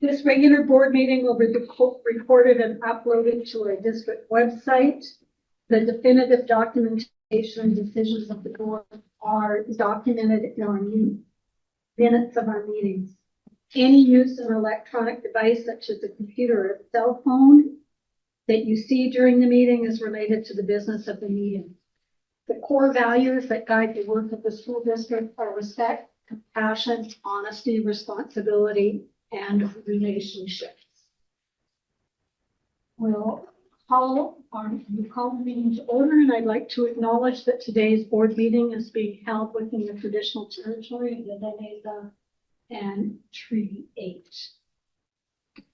This regular board meeting will be recorded and uploaded to our district website. The definitive documentation and decisions of the board are documented in our minutes of our meetings. Any use of an electronic device such as a computer or a cell phone that you see during the meeting is related to the business of the meeting. The core values that guide the work of the school district are respect, compassion, honesty, responsibility, and relationships. We'll call the meeting to order, and I'd like to acknowledge that today's board meeting is being held within the traditional territory of the Leneza and Treaty 8.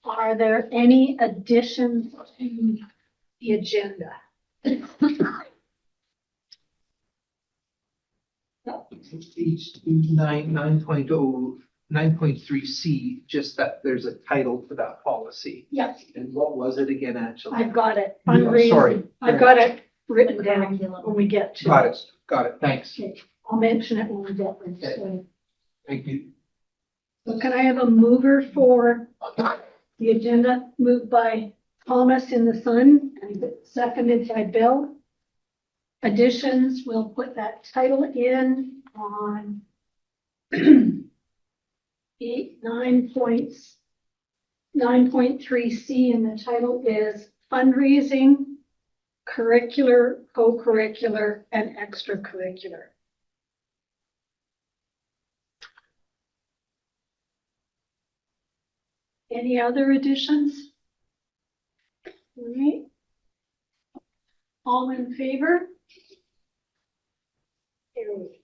Are there any additions to the agenda? Page 9.3C, just that there's a title for that policy. Yes, And what was it again, Angela? I've got it. Yeah, Fundraising. sorry. I've got it written down when we get to Got it. it, got it, thanks. Okay, I'll mention it when we get there. Okay. Thank you. So can I have a mover for the agenda? Moved by Thomas in the Sun and seconded by Bill. Additions, we'll put that title in on 9.3C, and the title is fundraising, curricular, co-curricular, and extracurricular. Any other additions? All right. All in favor? Carried.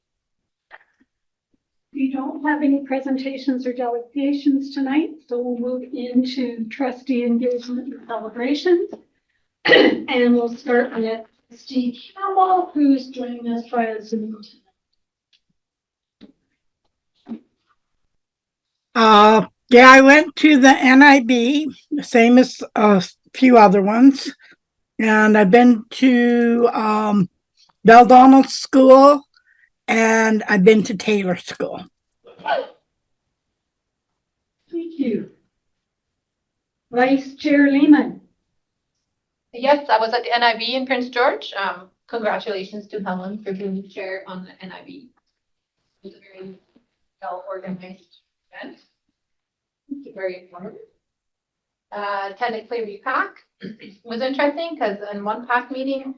We don't have any presentations or delegations tonight, so we'll move into trustee engagement and celebrations. And we'll start with Steve Campbell, who's joining us via Zoom tonight. Yeah, I went to the NIB, same as a few other ones. And I've been to Bell Donald School, and I've been to Taylor School. Thank you. Vice Chair Lehman. Yes, I was at the NIB in Prince George. Congratulations to Helen for being the chair on the NIB. It was a very well organized event. Very informative. Attended Clearview PAC was interesting because in one PAC meeting,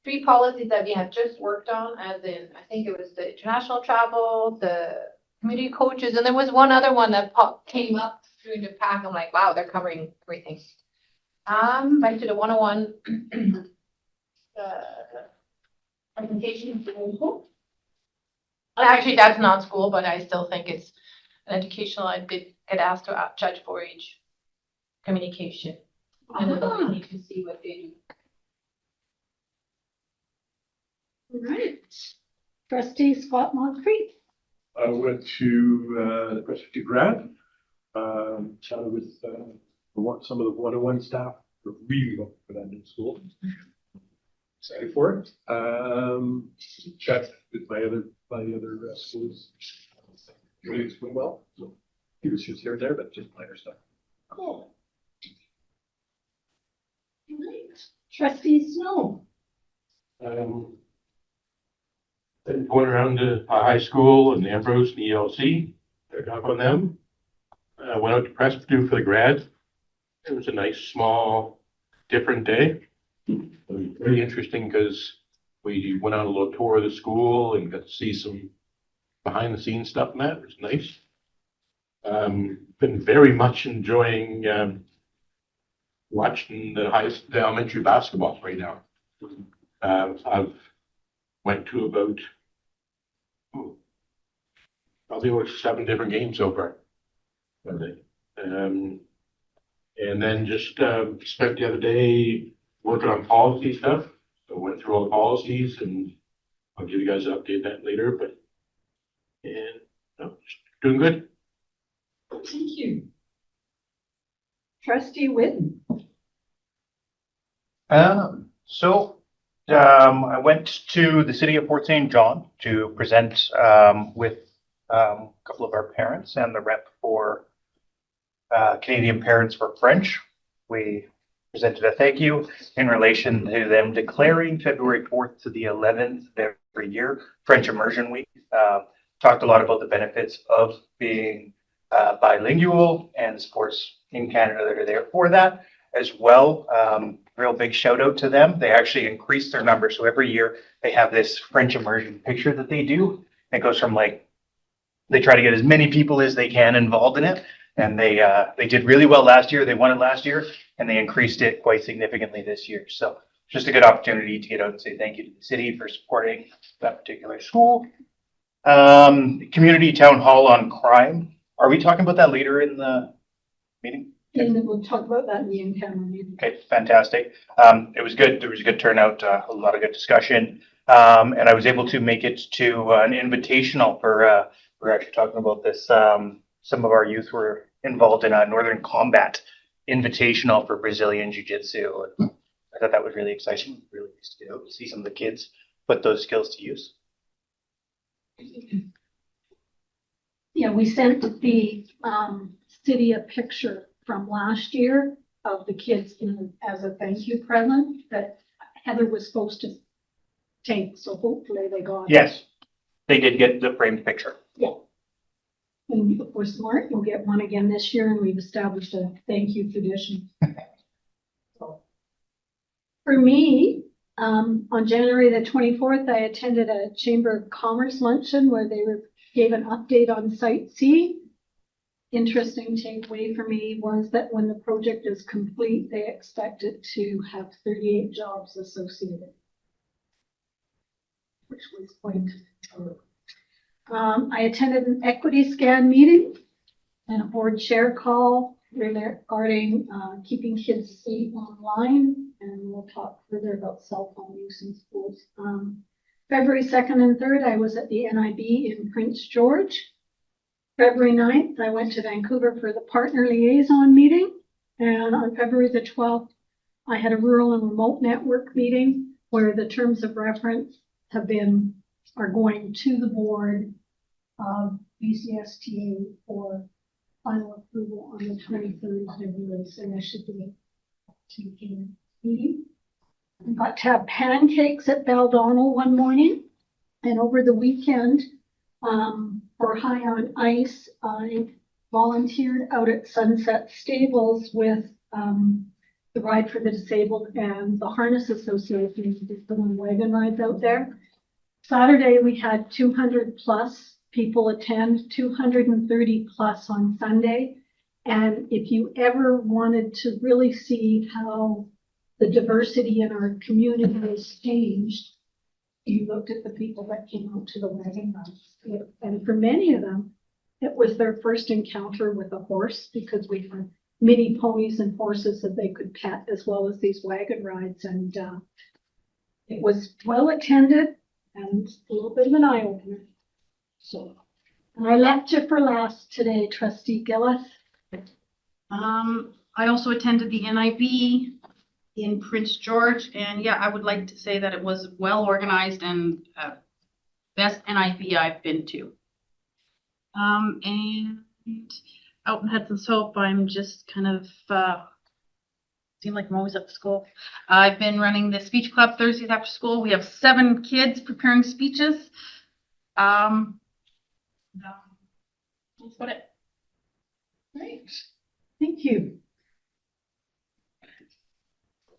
3 policies that we had just worked on, as in, I think it was the international travel, the community coaches, and there was one other one that came up during the PAC. I'm like, wow, they're covering everything. Back to the 101 presentation. Actually, that's not school, but I still think it's an educational. I did get asked to judge 4-H communication. And then we need to see what they do. All right. Trustee Scott Moncrief. I went to the Presbyterian grad, chatted with some of the 101 staff who are really looking for that new school. Excited for it. Chat with my other schools. It's going well. So few issues here and there, but just minor stuff. Cool. All right. Trustee Snow. Been going around to high school and Ambrose and ELC, checked up on them. Went out to Presbyterian for the grad. It was a nice, small, different day. It was very interesting because we went on a little tour of the school and got to see some behind the scenes stuff and that. It was nice. Been very much enjoying watching the elementary basketballs right now. I've went to about probably over 7 different games so far. And then just spent the other day working on policy stuff. So went through all the policies, and I'll give you guys an update that later. But just doing good. Thank you. Trustee Whitten. I went to the city of Fort St. John to present with a couple of our parents and the rep for Canadian Parents for French. We presented a thank you in relation to them declaring February 4th to the 11th of every year French Immersion Week. Talked a lot about the benefits of being bilingual and sports in Canada that are there for that as well. Real big shout out to them. They actually increased their numbers. So every year they have this French immersion picture that they do. It goes from like, they try to get as many people as they can involved in it. And they did really well last year. They won it last year and they increased it quite significantly this year. So just a good opportunity to get out and say thank you to the city for supporting that particular school. Community town hall on crime. Are we talking about that later in the meeting? And then we'll talk about that in the in-camera meeting. Okay, fantastic. It was good. There was a good turnout, a lot of good discussion. And I was able to make it to an invitational for, we're actually talking about this. Some of our youth were involved in a Northern Combat invitational for Brazilian Jiu-Jitsu. I thought that was really exciting. Really nice to get out and see some of the kids put those skills to use. Yeah, we sent the city a picture from last year of the kids as a thank you present that Heather was supposed to take, so hopefully they got it. Yes, they did get the framed picture. Yeah. And if we're smart, we'll get one again this year, and we've established a thank you tradition. So, for me, on January the 24th, I attended a Chamber of Commerce luncheon where they gave an update on Site C. Interesting takeaway for me was that when the project is complete, they expect it to have 38 jobs associated, which was quite good. I attended an equity scan meeting and a board chair call regarding keeping kids safe online, and we'll talk further about cell phone use in schools. February 2nd and 3rd, I was at the NIB in Prince George. February 9th, I went to Vancouver for the partner liaison meeting, and on February the 12th, I had a rural and remote network meeting where the terms of reference are going to the board of BCSTA for final approval on the 23rd of February, so that should be taking meeting. I got to have pancakes at Baldonnel one morning, and over the weekend, for High on Ice, I volunteered out at Sunset Stables with the Ride for the Disabled and the Harness Association, just doing wagon rides out there. Saturday, we had 200 plus people attend, 230 plus on Sunday. And if you ever wanted to really see how the diversity in our community has changed, you looked at the people that came out to the wagon rides. And for many of them, it was their first encounter with a horse, because we had mini ponies and horses that they could pet as well as these wagon rides. And it was well attended and a little bit of an eye opener. So, and I left you for last today, Trustee Gillis. I also attended the NIB in Prince George, and yeah, I would like to say that it was well organized and best NIB I've been to. And out in Hudson's Hope, I'm just kind of seem like I'm always at the school. I've been running the speech club Thursdays after school. We have 7 kids preparing speeches. That's about it. Great, thank you.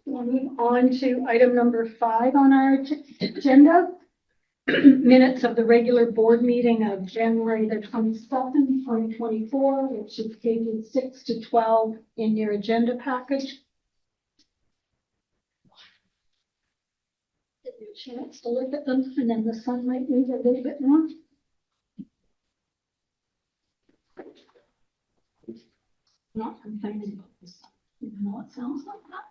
We'll move on to item number 5 on our agenda. Minutes of the regular board meeting of January the 22nd, 2024, which is pages 6 to 12 in your agenda package. Give you a chance to look at them, and then the sun might move a little bit more. Not complaining about the sun, even though it sounds like that.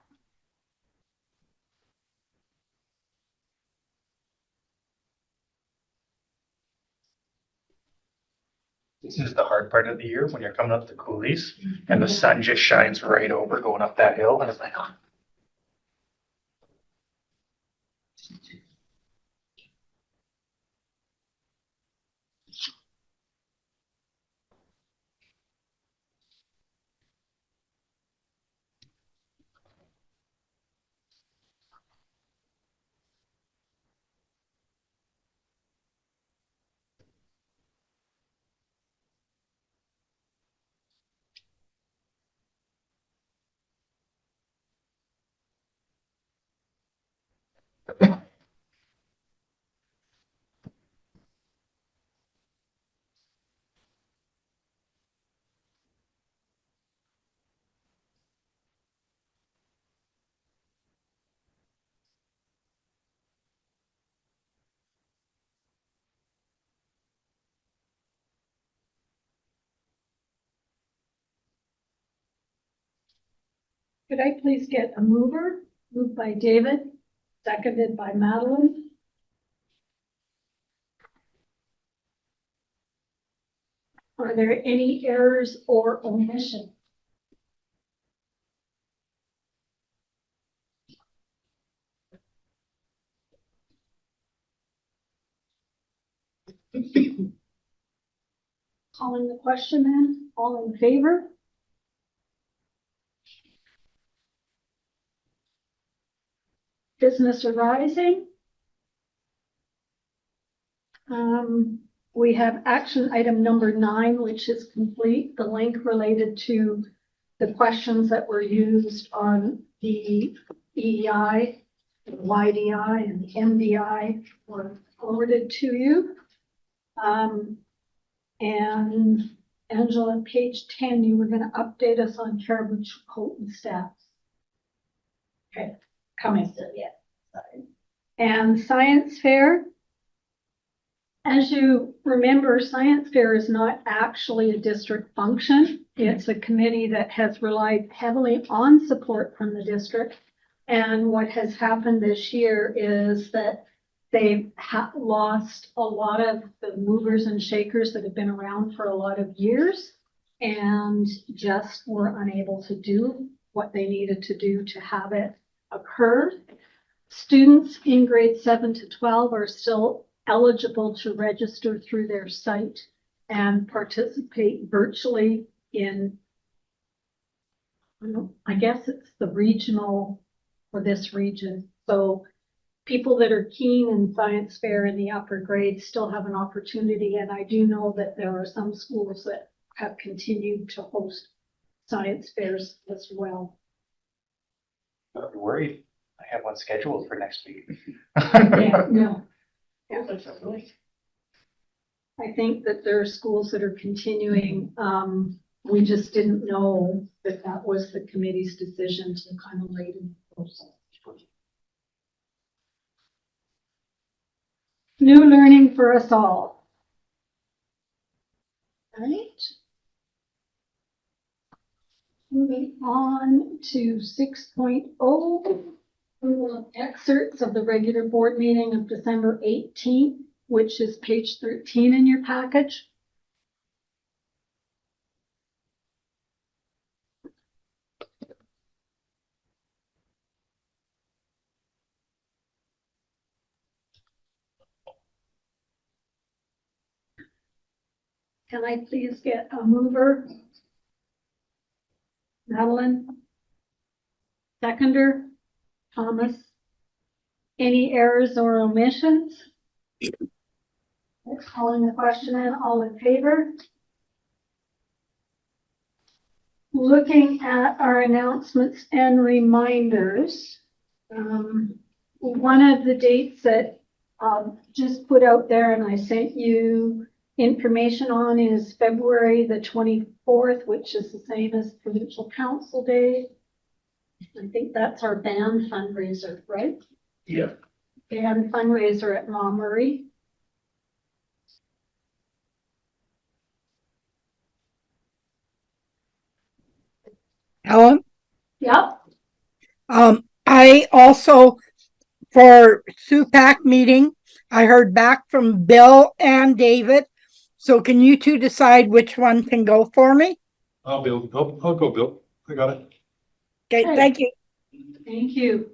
This is the hard part of the year when you're coming up the coulees and the sun just shines right over going up that hill, and it's like, oh. Could I please get a mover? Moved by David, seconded by Madeline. Are there any errors or omissions? Calling the question then, all in favor? Business arising. We have action item number 9, which is complete, the link related to the questions that were used on the EEI, the YDI, and the MDI were forwarded to you. And Angela, page 10, you were going to update us on Caribou Colton stats. Okay, coming still yet. Sorry. And science fair. As you remember, science fair is not actually a district function. It's a committee that has relied heavily on support from the district. And what has happened this year is that they've lost a lot of the movers and shakers that have been around for a lot of years and just were unable to do what they needed to do to have it occur. Students in grades 7 to 12 are still eligible to register through their site and participate virtually in, I guess it's the regional for this region. So people that are keen in science fair in the upper grades still have an opportunity. And I do know that there are some schools that have continued to host science fairs as well. Don't be worried. I have one scheduled for next week. Yeah, no. Yeah. I think that there are schools that are continuing. We just didn't know that that was the committee's decision to kind of late in the process. New learning for us all. All right. Moving on to 6.0. Excerpts of the regular board meeting of December 18th, which is page 13 in your package. Can I please get a mover? Madeline? Seconder? Thomas? Any errors or omissions? Calling the question in, all in favor? Looking at our announcements and reminders, one of the dates that just put out there and I sent you information on is February the 24th, which is the same as Provincial Council Day. I think that's our band fundraiser, right? Yeah. Band fundraiser at Montmurray. Helen? Yep. I also, for SUPAC meeting, I heard back from Bill and David. So can you two decide which one can go for me? I'll go, Bill. I got it. Okay, Okay. thank you. Thank you.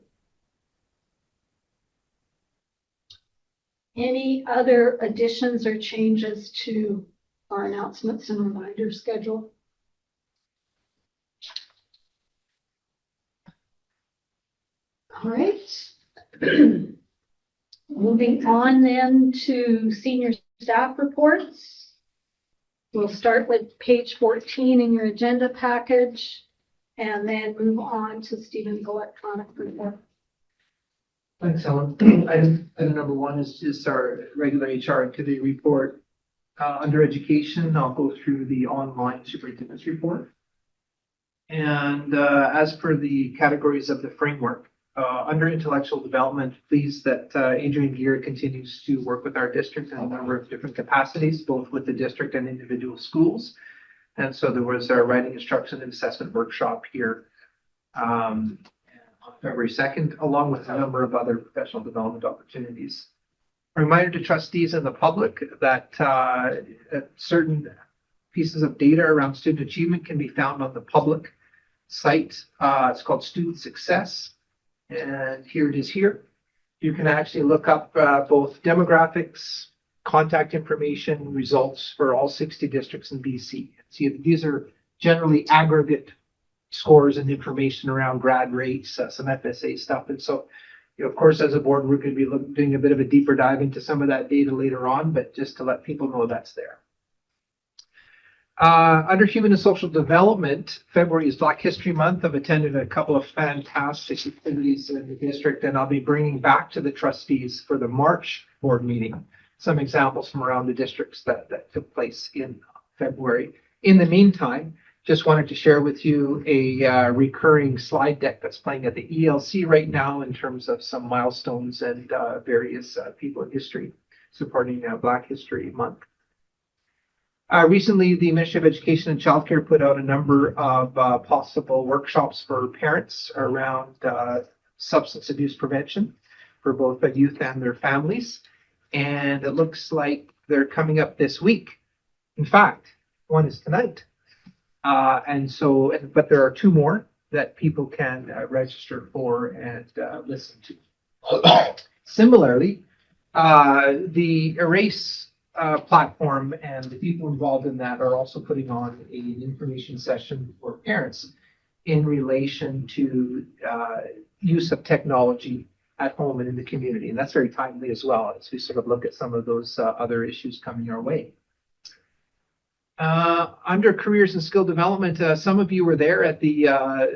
Any other additions or changes to our announcements and reminder schedule? All right. Moving on then to senior staff reports. We'll start with page 14 in your agenda package and then move on to Stephen's electronic report. Thanks, Helen. Item number 1 is just our regular HR activity report. Under education, I'll go through the online superintendent's report. And as per the categories of the framework, under intellectual development, pleased that Adrian Gear continues to work with our district in a number of different capacities, both with the district and individual schools. And so there was a writing instruction and assessment workshop here on February 2nd, along with a number of other professional development opportunities. A reminder to trustees and the public that certain pieces of data around student achievement can be found on the public site. It's called Student Success, and here it is here. You can actually look up both demographics, contact information, results for all 60 districts in BC. See, these are generally aggregate scores and information around grad rates, some FSA stuff. And so, of course, as a board, we're going to be doing a bit of a deeper dive into some of that data later on, but just to let people know that's there. Under Human and Social Development, February is Black History Month. I've attended a couple of fantastic activities in the district, and I'll be bringing back to the trustees for the March board meeting some examples from around the districts that took place in February. In the meantime, just wanted to share with you a recurring slide deck that's playing at the ELC right now in terms of some milestones and various people in history supporting Black History Month. Recently, the Ministry of Education and Childcare put out a number of possible workshops for parents around substance abuse prevention for both the youth and their families. And it looks like they're coming up this week. In fact, one is tonight. But there are two more that people can register for and listen to. Similarly, the Erase platform and the people involved in that are also putting on an information session for parents in relation to use of technology at home and in the community. And that's very timely as well as we sort of look at some of those other issues coming our way. Under careers and skill development, some of you were there at the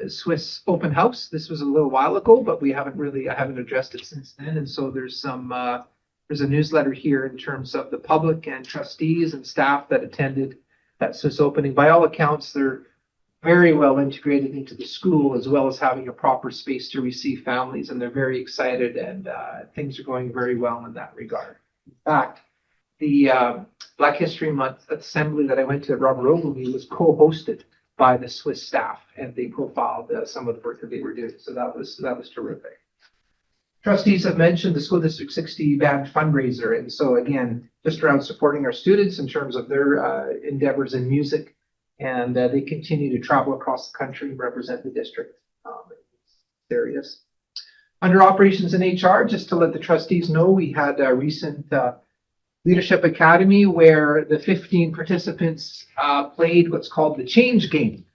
Swiss open house. This was a little while ago, but I haven't addressed it since then. And so there's a newsletter here in terms of the public and trustees and staff that attended that Swiss opening. By all accounts, they're very well integrated into the school, as well as having a proper space to receive families. And they're very excited, and things are going very well in that regard. In fact, the Black History Month assembly that I went to at Robert Ogilvie was co-hosted by the Swiss staff, and they profiled some of the work that they were doing. So that was terrific. Trustees have mentioned the School District 60 band fundraiser. And so again, just around supporting our students in terms of their endeavors in music. And they continue to travel across the country and represent the district in these areas. Under operations and HR, just to let the trustees know, we had a recent Leadership Academy where the 15 participants played what's called the Change Game.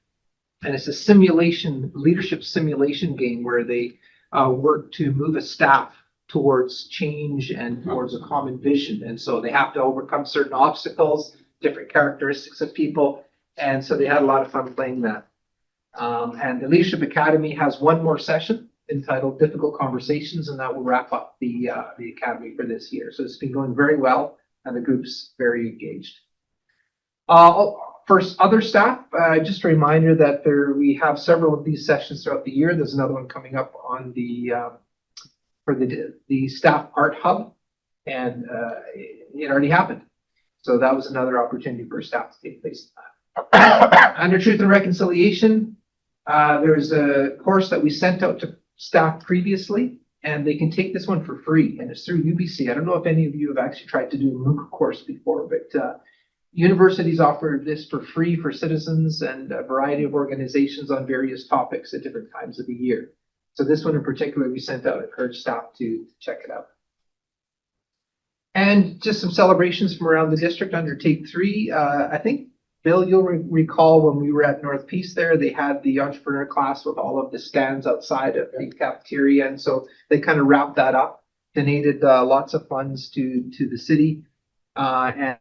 And it's a leadership simulation game where they work to move a staff towards change and towards a common vision. And so they have to overcome certain obstacles, different characteristics of people. And so they had a lot of fun playing that. And the Leadership Academy has one more session entitled Difficult Conversations, and that will wrap up the Academy for this year. So it's been going very well, and the group's very engaged. For other staff, just a reminder that we have several of these sessions throughout the year. There's another one coming up on for the Staff Art Hub, and it already happened. So that was another opportunity for staff to take place. Under Truth and Reconciliation, there's a course that we sent out to staff previously, and they can take this one for free, and it's through UBC. I don't know if any of you have actually tried to do a MOOC course before, but universities offer this for free for citizens and a variety of organizations on various topics at different times of the year. So this one in particular, we sent out, encourage staff to check it out. And just some celebrations from around the district under Take 3. I think, Bill, you'll recall when we were at North Peace there, they had the entrepreneur class with all of the stands outside of the cafeteria. And so they kind of wrapped that up, donated lots of funds to the city, and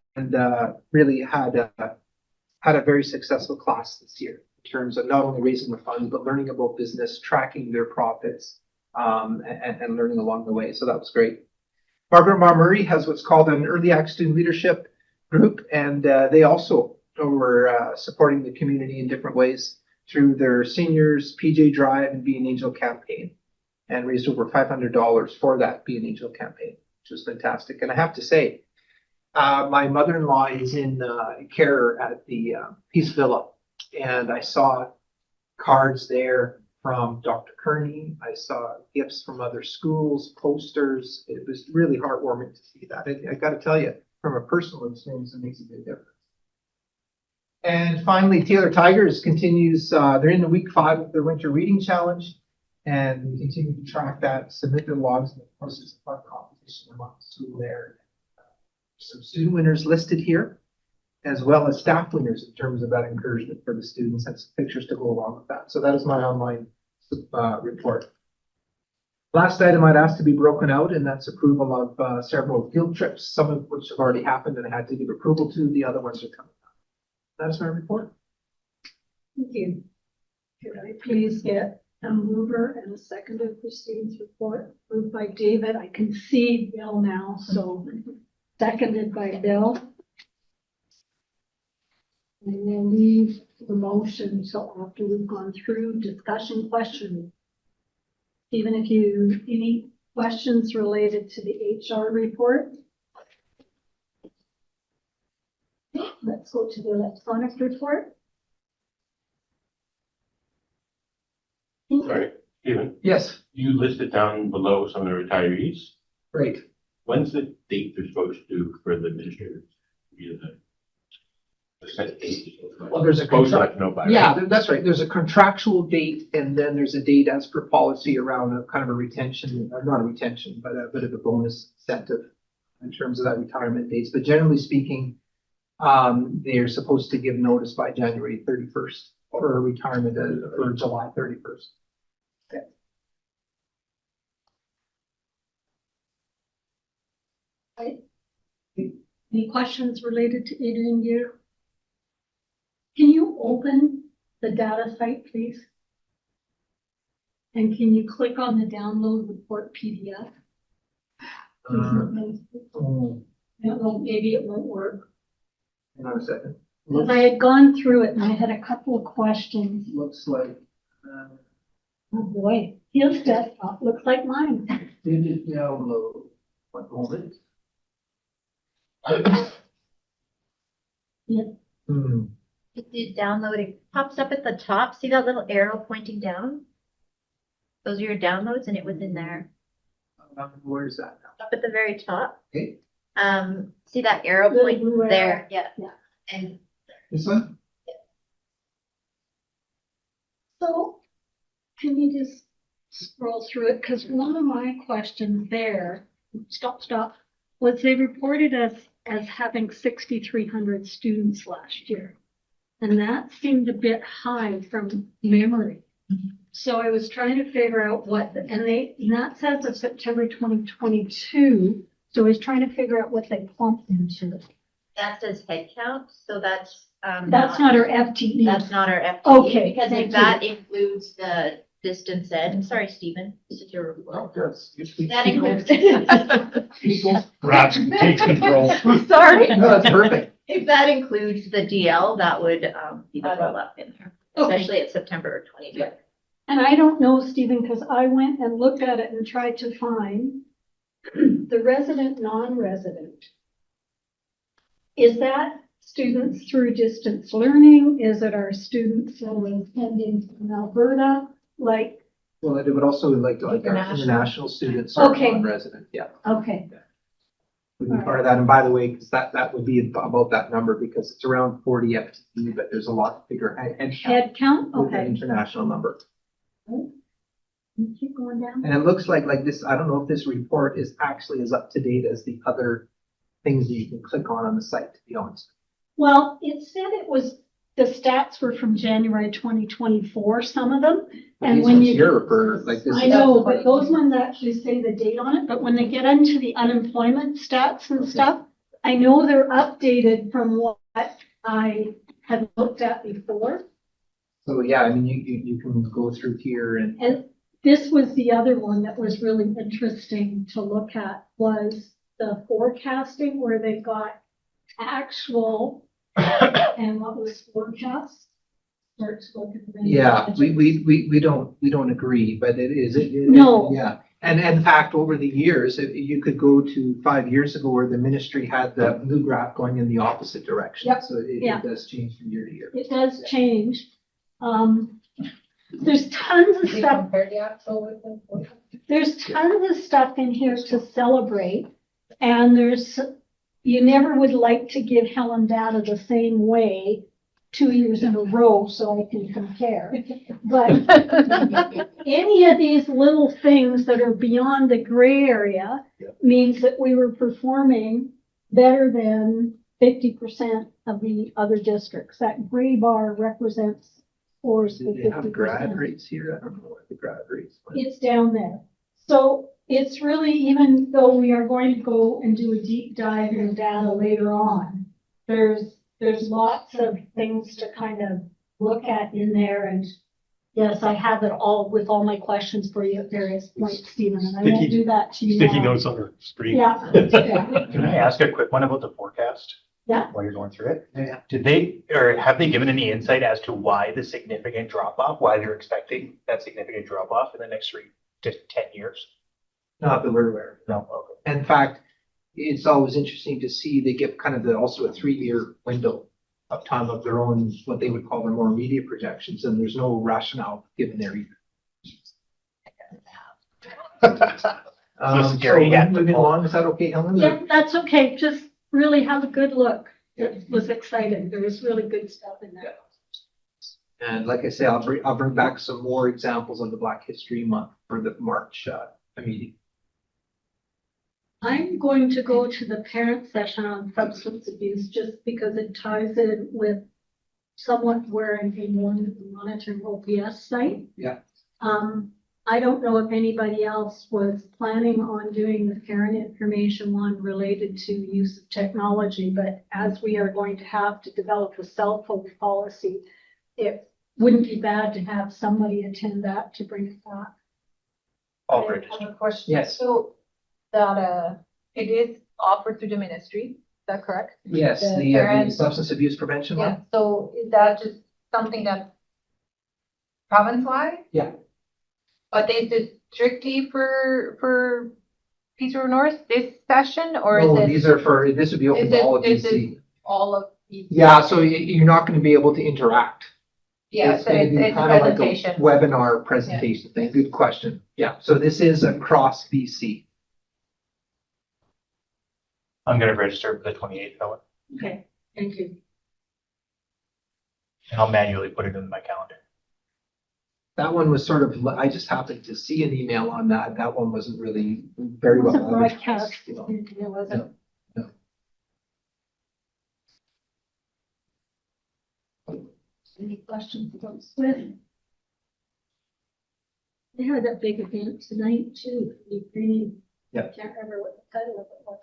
really had a very successful class this year in terms of not only raising the funds, but learning about business, tracking their profits, and learning along the way. So that was great. Margaret Murray has what's called an Early Act Student Leadership Group, and they also were supporting the community in different ways through their seniors, PJ Drive, and Be an Angel campaign, and raised over $500 for that Be an Angel campaign, which was fantastic. And I have to say, my mother-in-law is in care at the Peace Villa, and I saw cards there from Dr. Kearney. I saw gifts from other schools, posters. It was really heartwarming to see that. I got to tell you, from a personal experience, it makes a big difference. And finally, Taylor Tigers continues, they're in the week 5 of their winter reading challenge, and we continue to track that, submit their logs, and of course, it's a fun competition among the school there. Some student winners listed here, as well as staff winners in terms of that encouragement for the students, and some pictures to go along with that. So that is my online report. Last item I'd ask to be broken out, and that's approval of several field trips, some of which have already happened and I had to give approval to, the other ones are coming up. That is my report. Thank you. Could I please get a mover and a seconder for Steve's report? Moved by David. I can see Bill now, so seconded by Bill. And then leave the motion so after we've gone through discussion questions. Even if any questions related to the HR report? Let's go to the electronic report. Sorry, Stephen, Yes, you listed down below some of the retirees. great. When's the date they're supposed to do for the administrators? The set date? Well, there's a Supposed to let you know by. Yeah, that's right. There's a contractual date, and then there's a date as per policy around a kind of a retention, or not a retention, but a bit of a bonus incentive in terms of that retirement dates. But generally speaking, they're supposed to give notice by January 31st for a retirement for July 31st. Any questions related to Adrian Gear? Can you open the data site, please? And can you click on the download report PDF? I Oh, don't know, maybe it won't work. hang on a second. Because I had gone through it and I had a couple of questions. Looks like, Oh, boy, his desktop looks like mine. did it download? One moment. Yeah. Hmm. If you download, it pops up at the top. See that little arrow pointing down? Those are your downloads and it was in there. Where's that now? Up at the very top. Okay. See that arrow Little point blue arrow. there? Yeah. Yeah. And This one? So can you just scroll through it? Because one of my questions there, stop, was they reported as having 6,300 students last year. And that seemed a bit high from memory. So I was trying to figure out and that says of September 2022. So I was trying to figure out what they plumped into. that says head count, so that's, That's not our FTE. that's not our FTE. Okay, Because thank if that includes the distance ed, I'm sorry, Stephen, this is your report. That includes. Rats takes control. Sorry. No, that's perfect. If that includes the DL, that would, be the roll up in there, Okay. especially at September 25th. And I don't know, Stephen, because I went and looked at it and tried to find the resident, non-resident. Is that students through distance learning? Is it our students that are attending from Alberta? Like, Well, it would also like our International. international students are Okay. non-resident, yeah. okay, Would be part of that. And by the way, because that would be about that number because it's around 40 FTE, but there's a lot bigger head count head count, with an okay. international number. Keep going down. And it looks like this, I don't know if this report is actually as up to date as the other things that you can click on the site, to be honest. Well, it said it was, the stats were from January 2024, some of them. But And these when ones you- here are for like this. I know, but those ones actually say the date on it, but when they get into the unemployment stats and stuff, I know they're updated from what I had looked at before. So yeah, I mean, you can go through here and And this was the other one that was really interesting to look at, was the forecasting where they got actual and what was forecast. Start to look at the. yeah, we don't agree, but it. No. Yeah, and in fact, over the years, you could go to 5 years ago where the ministry had the blue graph going in the opposite direction. Yep. So Yeah. it does change from year to year. It does change. There's tons of They stuff, compare the actual with the. there's tons of stuff in here to celebrate. And you never would like to give Helen data the same way 2 years in a row so I can compare. But any of these little things that are beyond the gray area means that we were performing better than 50% of the other districts. That gray bar represents scores for Do they have grad 50%. rates here? I don't know what the grad rates. are. It's down there. So it's really, even though we are going to go and do a deep dive in the data later on, there's lots of things to kind of look at in there. And yes, I have it all with all my questions for you at various points, Stephen, and I won't Sticky- do that to you Sticky now. notes on the screen. Yeah, yeah, Can I ask a quick one about the forecast? Yeah. While you're going through it? Yeah. Did they, or have they given any insight as to why the significant drop off, why they're expecting that significant drop off in the next 3 to 10 years? Not that we're aware. No, okay. In fact, it's always interesting to see they give kind of also a 3-year window of time of their own, what they would call their more immediate projections, and there's no rationale given there either. So scary, so yeah. moving along, is that okay, Helen? yeah, that's okay. Just really have a good look. It was exciting. There was really good stuff in there. And like I say, I'll bring back some more examples of the Black History Month for the March meeting. I'm going to go to the parent session on substance abuse just because it ties in with somewhat where I'm being monitoring OPS site. Yeah. I don't know if anybody else was planning on doing the parent information one related to use of technology, but as we are going to have to develop a cell phone policy, it wouldn't be bad to have somebody attend that to bring it back. All I registered. have a question. Yes. So that, it is offered through the ministry, is that correct? Yes, The the parent- substance abuse prevention Yeah, one. so is that just something that province-wide? Yeah. But is it strictly for Peace River North this session, or No, is these it are for, this would be open is to it- all of is BC. all of these? Yeah, so you're not going to be able to interact. Yeah, It's so gonna it's be a kind of like a presentation. webinar presentation thing. Good question. Yeah, so this is across BC. I'm gonna register for the 28th, Helen, Okay, thank you. and I'll manually put it in my calendar. That one was sort of, I just happened to see an email on that. That one wasn't really very It well wasn't advertised, broadcast, you know. it wasn't. Any questions about Swift? They had that big event tonight too, for Ukraine. Yeah. Can't remember what the title of it was.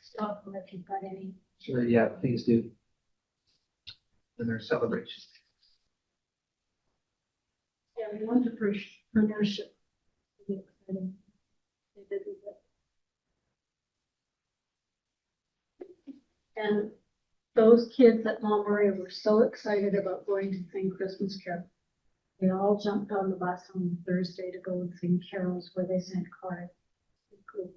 Stop them if you've got any. Sure, yeah, please do. And their celebration. Yeah, we want to push entrepreneurship. And those kids at Montgomery were so excited about going to sing Christmas Carol. They all jumped on the bus on Thursday to go and sing carols where they sent cards. Cool.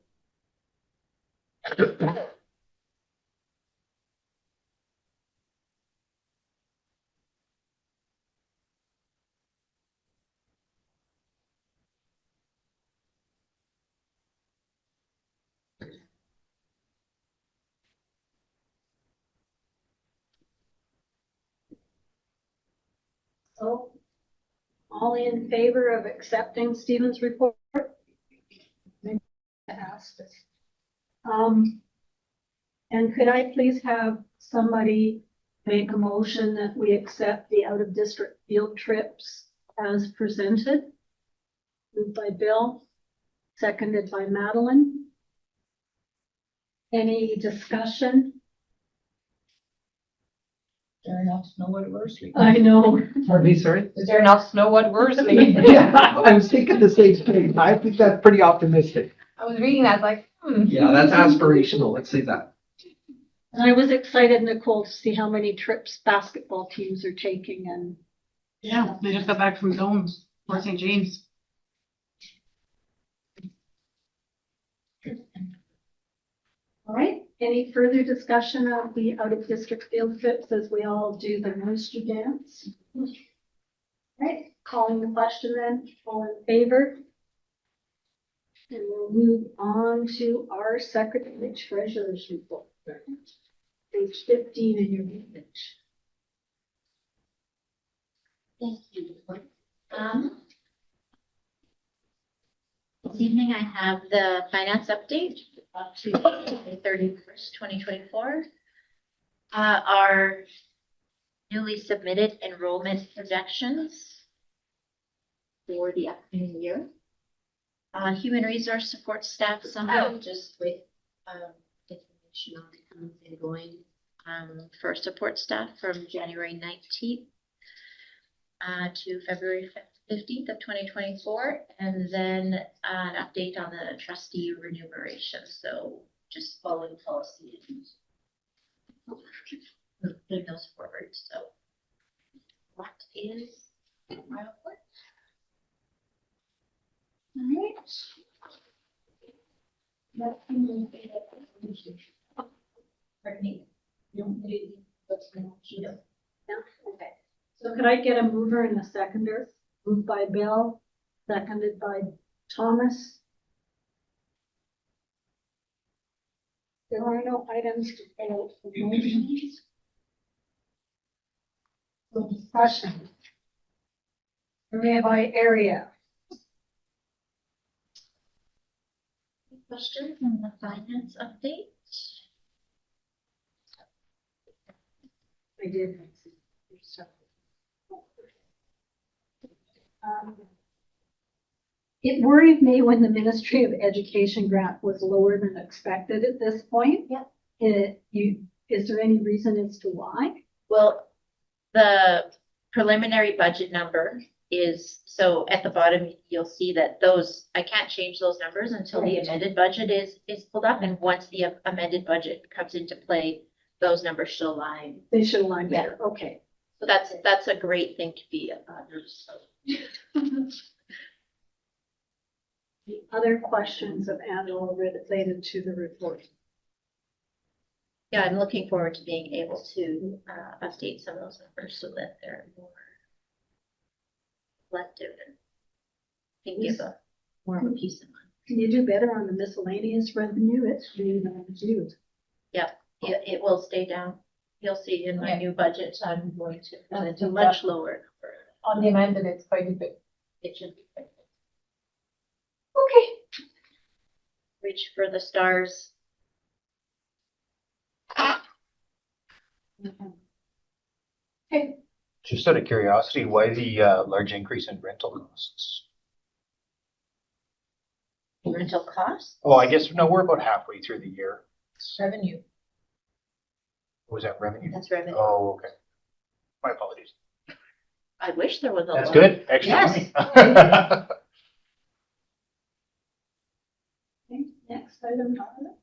So, all in favor of accepting Stephen's report? Maybe I asked this. And could I please have somebody make a motion that we accept the out-of-district field trips as presented? Moved by Bill, seconded by Madeline. Any discussion? Is there enough snow at Worsley? I know. Pardon me, sorry? Is there enough snow at Worsley? Yeah, I was thinking the same thing. I think that's pretty optimistic. I was reading that, like, Yeah, that's aspirational, let's say that. And I was excited, Nicole, to see how many trips basketball teams are taking and Yeah, they just got back from Domes, Port St. James. all right. Any further discussion of the out of district field trips as we all do the Rooster dance? All right, calling the question then, all in favor? And we'll move on to our secretary treasurer's report. Page 15 in your page. Thank you. This evening I have the finance update up to May 31st, 2024. Our newly submitted enrollment projections for the upcoming year. Human resource support staff summary, just with information on the coming and going for support staff from January 19th to February 15th of 2024, and then an update on the trustee remuneration. So just following policy and putting those forward. So what is my report? All right. Pardon me. You don't need what's going on. Yeah, okay. So could I get a mover and a seconder? Moved by Bill, seconded by Thomas. There are no items to follow for motions. So discussion. Area by area. Questions on the finance update? I did. It worried me when the Ministry of Education grant was lower than expected at this point. Yep. Is there any reason as to why? Well, the preliminary budget number is, so at the bottom, you'll see that those, I can't change those numbers until the Right. amended budget is pulled up. And once the amended budget comes into play, those numbers should align. They should align better. Okay. So that's a great thing to be Other questions of annual related to the report? Yeah, I'm looking forward to being able to update some of those numbers so that they're more collective and can give a more of a peace of mind. Can you do better on the miscellaneous revenue? It's really not due. It will stay down. You'll see in my Yeah. new budget, I'm going to present a do much that. lower number. on the amended, it's quite a bit. It should be quite good. Okay. Reach for the stars. Okay. Just out of curiosity, why the large increase in rental costs? Rental costs, Oh, I guess, no, we're about halfway through the year. revenue, Was that revenue? that's revenue. Oh, okay. My apologies. I wish there was a. That's lot. good, extra Yes. money. Okay. Next item. Donna.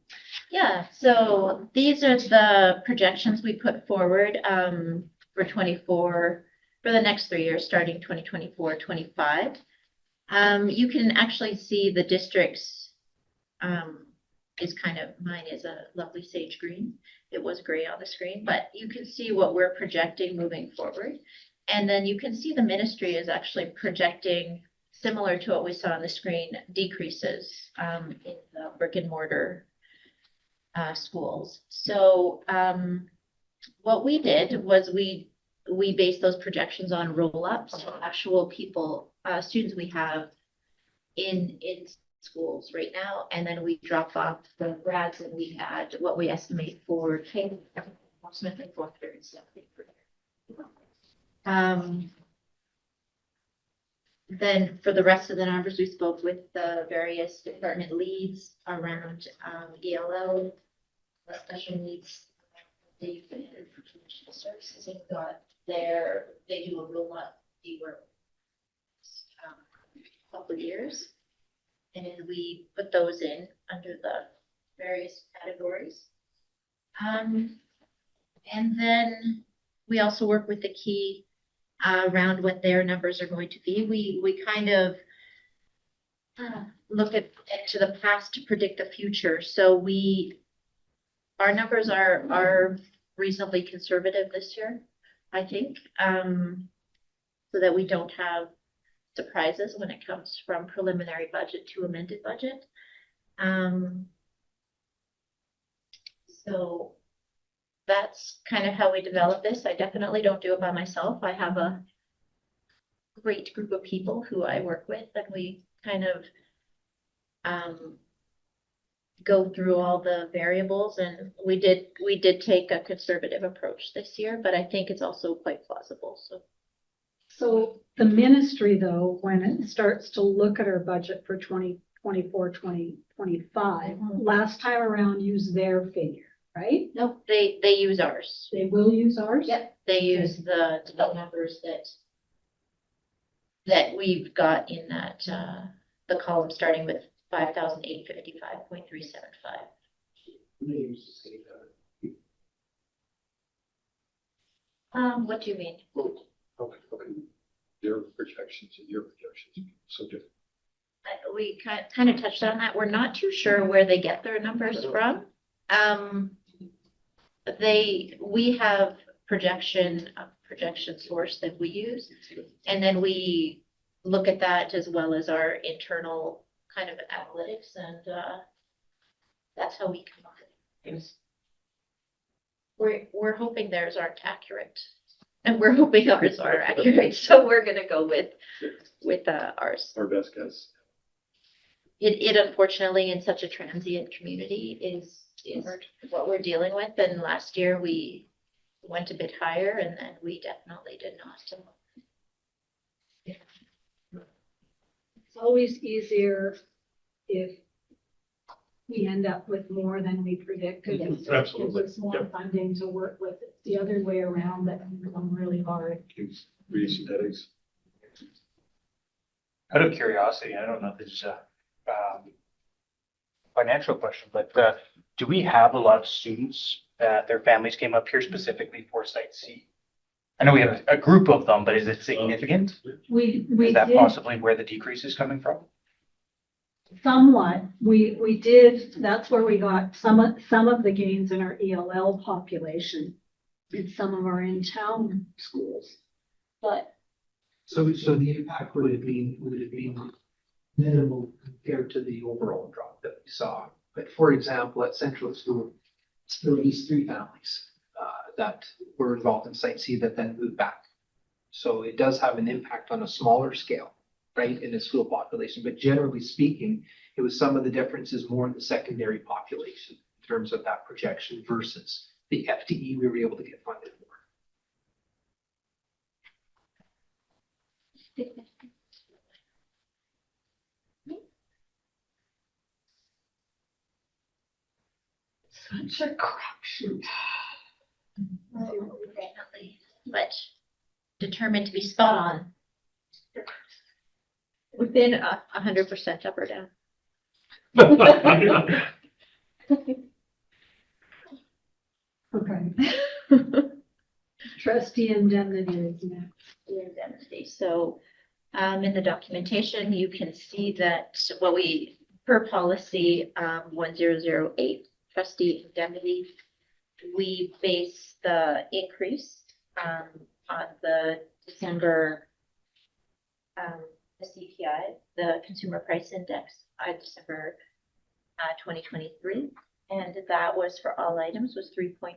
Yeah, so these are the projections we put forward for 24, for the next 3 years, starting 2024, 25. You can actually see the districts is kind of, mine is a lovely sage green. It was gray on the screen, but you can see what we're projecting moving forward. And then you can see the ministry is actually projecting, similar to what we saw on the screen, decreases in the brick and mortar schools. So what we did was we based those projections on roll-ups, so actual people, students we have in schools right now, and then we dropped off the grads and we had what we estimate for K, approximately 400 and something per year. Then for the rest of the numbers, we spoke with the various department leads around ELL, special needs. They've been professional services and got they do a roll up, they were couple of years. And we put those in under the various categories. And then we also work with the key around what their numbers are going to be. We kind of look to the past to predict the future. So our numbers are reasonably conservative this year, I think, so that we don't have surprises when it comes from preliminary budget to amended budget. So that's kind of how we develop this. I definitely don't do it by myself. I have a great group of people who I work with, and we kind of go through all the variables, and we did take a conservative approach this year, but I think it's also quite plausible. So the ministry, though, when it starts to look at our budget for 2024, 2025, last time around used their figure, right? No, they use ours. They will use ours? Yep, they use the numbers that we've got in that, the column starting with 5,855.375. What do you mean? Okay. Their projections and your projections, so different. We kind of touched on that. We're not too sure where they get their numbers from. We have projection source that we use, and then we look at that as well as our internal kind of analytics, and that's how we come up with things. We're hoping theirs aren't accurate, and we're hoping ours are accurate, so we're gonna go with ours. Our best guess. It unfortunately, in such a transient community, is what we're dealing with. And last year we went a bit higher, and then we definitely did not. It's always easier if we end up with more than we predicted. It Absolutely. gives us more Yep. funding to work with. It's the other way around that can become really hard. Gives reason headaches. Out of curiosity, I don't know if this is a financial question, but do we have a lot of students that their families came up here specifically for Site C? I know we have a group of them, but is it significant? We Is that did possibly where the decrease is coming from? somewhat, we did, that's where we got some of the gains in our ELL population in some of our in-town schools. But So the impact would it be minimal compared to the overall drop that we saw? But for example, at Central School, there were at least 3 families that were involved in Site C that then moved back. So it does have an impact on a smaller scale, right, in the school population. But generally speaking, it was some of the differences more in the secondary population in terms of that projection versus the FTE we were able to get funded for. such a crapshoot. Definitely, but determined to be spot on. Within 100% up or down. Okay. Trustee indemnity is next. Indemnity. So, in the documentation, you can see that what we, per policy, 1008, trustee indemnity, we base the increase, on the December, the CPI, the Consumer Price Index, December, 2023. And that was for all items was 3.4%.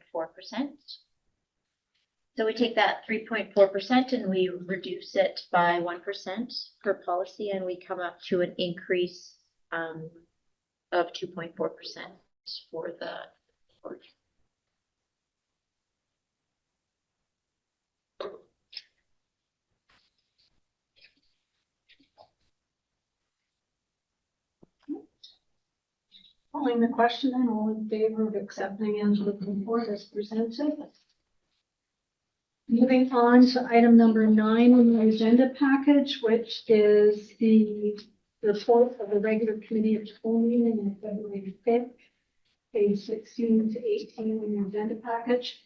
So we take that 3.4% and we reduce it by 1% per policy, and we come up to an increase of 2.4% for the board. Calling the question, and all in favor of accepting Angela's report as presented. Moving on to item number 9 on the agenda package, which is the report of the regular committee of the full meeting on February 5th, page 16 to 18 in your agenda package.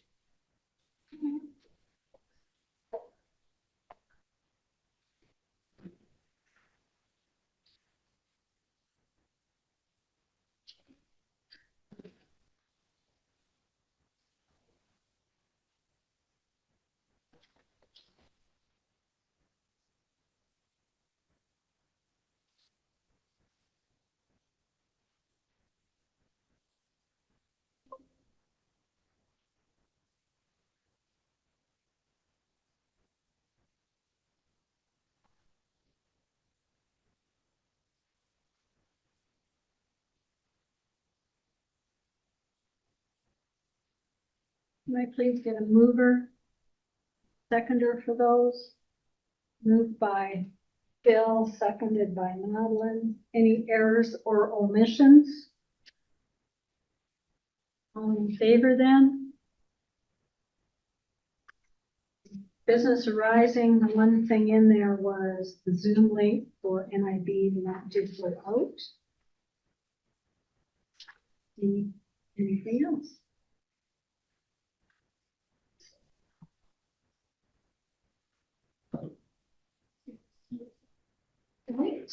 Can I please get a mover, seconder for those? Moved by Bill, seconded by Madeline. Any errors or omissions? All in favor then? Business arising, the one thing in there was the Zoom link for NIB, and that did go out. Anything else? Right.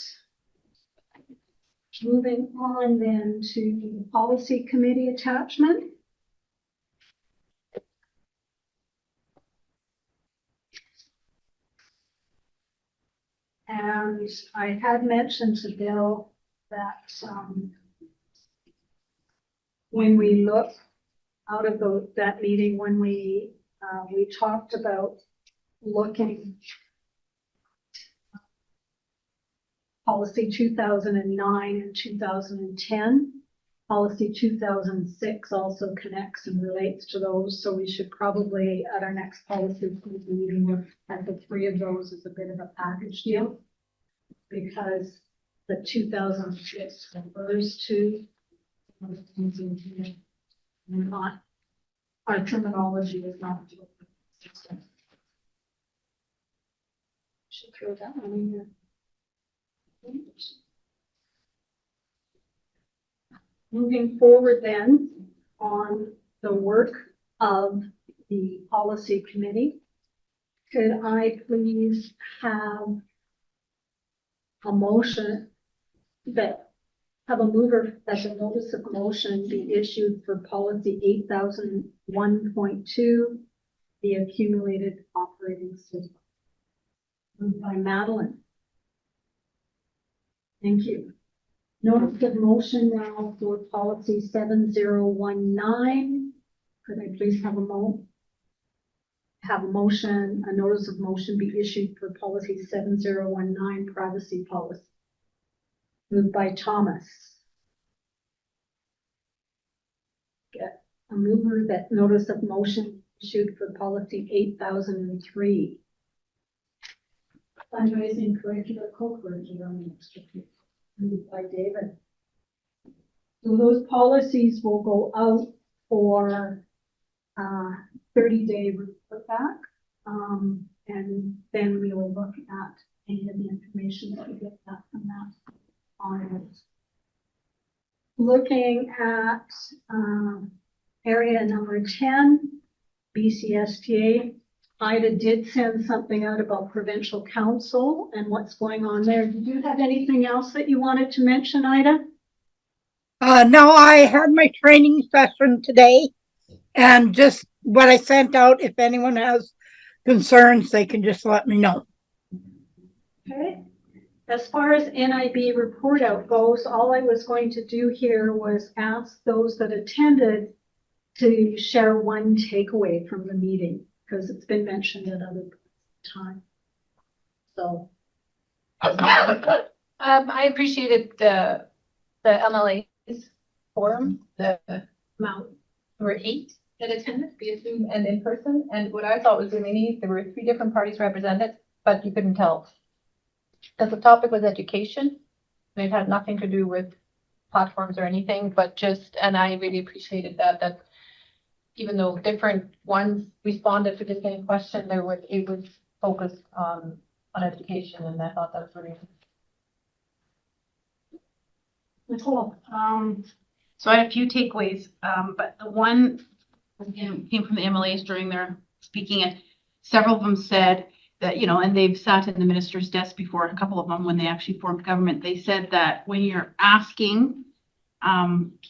Moving on then to the policy committee attachment. And I had mentioned to Bill that when we look out of that meeting, when we talked about looking policy 2009 and 2010. Policy 2006 also connects and relates to those, so we should probably, at our next policy meeting, look at the three of those as a bit of a package deal. Because the 2006 refers to not, our terminology is not. Should throw that one in here. Moving forward then on the work of the policy committee, could I please have a motion that have a mover that the notice of motion be issued for policy 8001.2, the accumulated operating system. Moved by Madeline. Thank you. Notice of motion now for policy 7019. Could I please have a motion, a notice of motion be issued for policy 7019, privacy policy. Moved by Thomas. Get a mover that notice of motion issued for policy 8003. Fundraising curricular co-curricular on extra people. Moved by David. So those policies will go out for 30-day report back. And then we will look at any of the information that we get back from that on it. Looking at area number 10, BCSTA. Ida did send something out about provincial council and what's going on there. Did you have anything else that you wanted to mention, Ida? No, I had my training session today and just what I sent out, if anyone has concerns, they can just let me know. Okay. As far as NIB report out goes, all I was going to do here was ask those that attended to share one takeaway from the meeting, because it's been mentioned at other times. So. I appreciated the MLA's forum, the amount, there were 8 that attended via Zoom and in person. And what I thought was really neat, there were 3 different parties represented, but you couldn't tell. Because the topic was education, and it had nothing to do with platforms or anything, but just, and I really appreciated that even though different ones responded to the same question, it was focused on education, and I thought that was really Nicole, so I had a few takeaways, but the one again, came from the MLAs during their speaking, and several of them said that, you know, and they've sat in the minister's desk before, a couple of them, when they actually formed government, they said that when you're asking,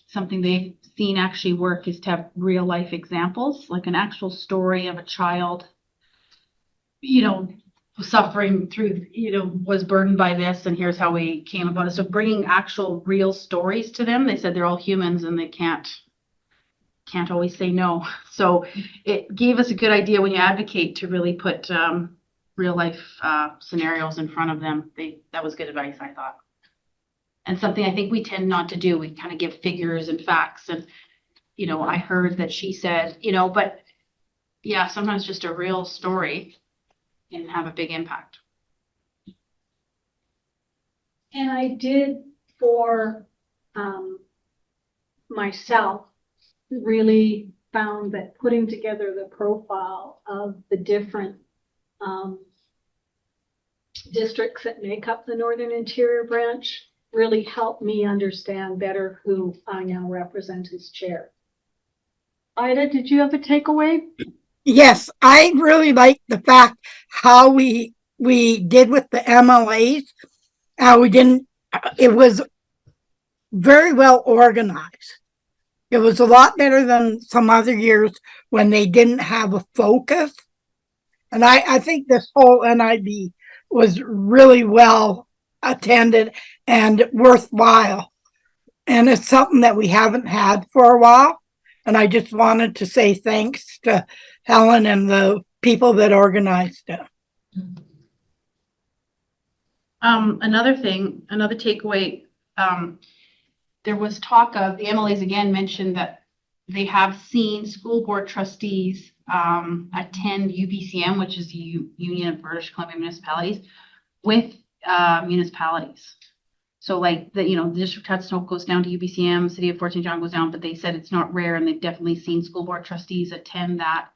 something they've seen actually work is to have real life examples, like an actual story of a child, you know, suffering through, you know, was burdened by this, and here's how we came about it. So bringing actual real stories to them, they said they're all humans and they can't always say no. So it gave us a good idea when you advocate to really put real life scenarios in front of them. That was good advice, I thought. And something I think we tend not to do. We kind of give figures and facts, and you know, I heard that she said, you know, but yeah, sometimes just a real story can have a big impact. And I did for myself really found that putting together the profile of the different districts that make up the Northern Interior Branch really helped me understand better who I now represent as chair. Ida, did you have a takeaway? Yes, I really like the fact how we did with the MLAs. We didn't, it was very well organized. It was a lot better than some other years when they didn't have a focus. And I think this whole NIB was really well attended and worthwhile. And it's something that we haven't had for a while. And I just wanted to say thanks to Helen and the people that organized it. Another takeaway, there was talk of, the MLAs again mentioned that they have seen school board trustees attend UBCM, which is the Union of British Columbia Municipalities, with municipalities. So like the, you know, the district of Hudson goes down to UBCM, City of Fort St. John goes down, but they said it's not rare, and they've definitely seen school board trustees attend that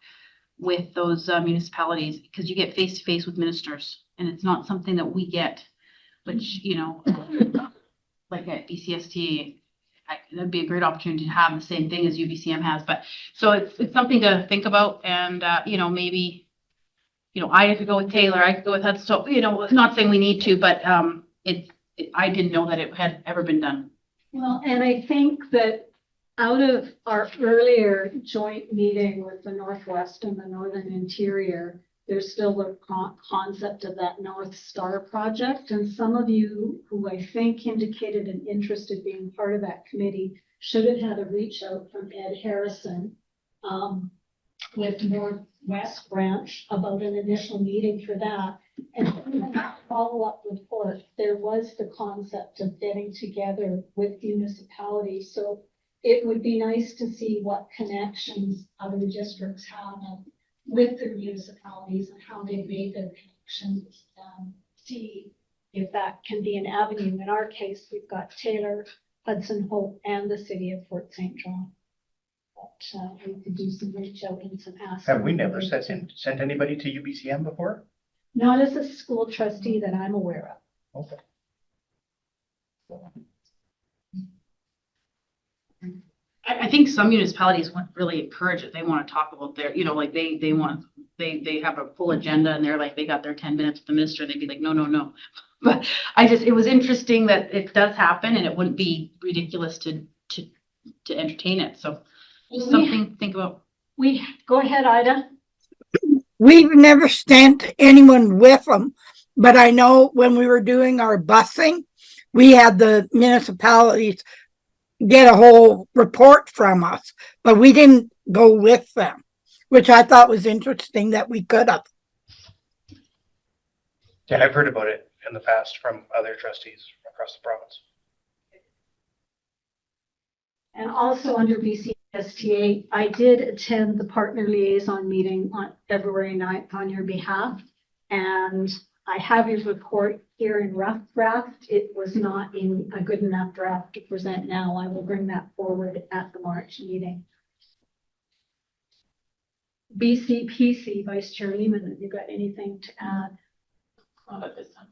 with those municipalities, because you get face to face with ministers, and it's not something that we get, which, you know, like at BCST, that'd be a great opportunity to have the same thing as UBCM has. But so it's something to think about, and you know, maybe, you know, I could go with Taylor, I could go with Hudson. So, you know, not saying we need to, but I didn't know that it had ever been done. Well, and I think that out of our earlier joint meeting with the Northwest and the Northern Interior, there's still the concept of that North Star project. And some of you who I think indicated an interest in being part of that committee should have had a reach out from Ed Harrison with Northwest Branch about an initial meeting for that. And in that follow-up report, there was the concept of getting together with municipalities. So it would be nice to see what connections other districts have with their municipalities and how they made their connections. See if that can be an avenue. In our case, we've got Taylor, Hudson Hope, and the City of Fort St. John. But we could do some reach out and some ask. Have we never sent anybody to UBCM before? Not as a school trustee that I'm aware of. Okay. I think some municipalities want really encourage it. They want to talk about their, you know, like they have a full agenda, and they're like, they got their 10 minutes with the minister. They'd be like, no. But it was interesting that it does happen, and it wouldn't be ridiculous to entertain it. So just something to think about. Go ahead, Ida. We've never sent anyone with them, but I know when we were doing our busing, we had the municipalities get a whole report from us, but we didn't go with them, which I thought was interesting that we could have. Yeah, I've heard about it in the past from other trustees across the province. And also under BCSTA, I did attend the partner liaison meeting on February 9th on your behalf. And I have your report here in rough draft. It was not in a good enough draft to present now. I will bring that forward at the March meeting. BCPC, Vice Chair Lehman, have you got anything to add? Not at this time.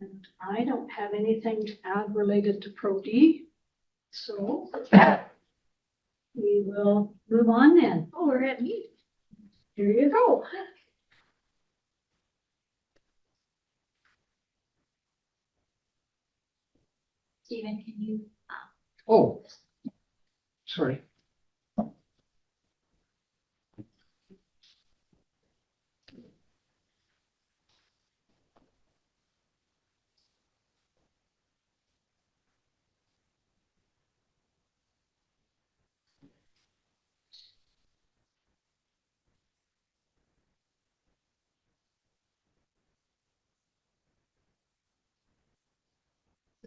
And I don't have anything to add related to Pro D. So we will move on then. Oh, we're at mute. Here you go. Stephen, can you? Oh, sorry.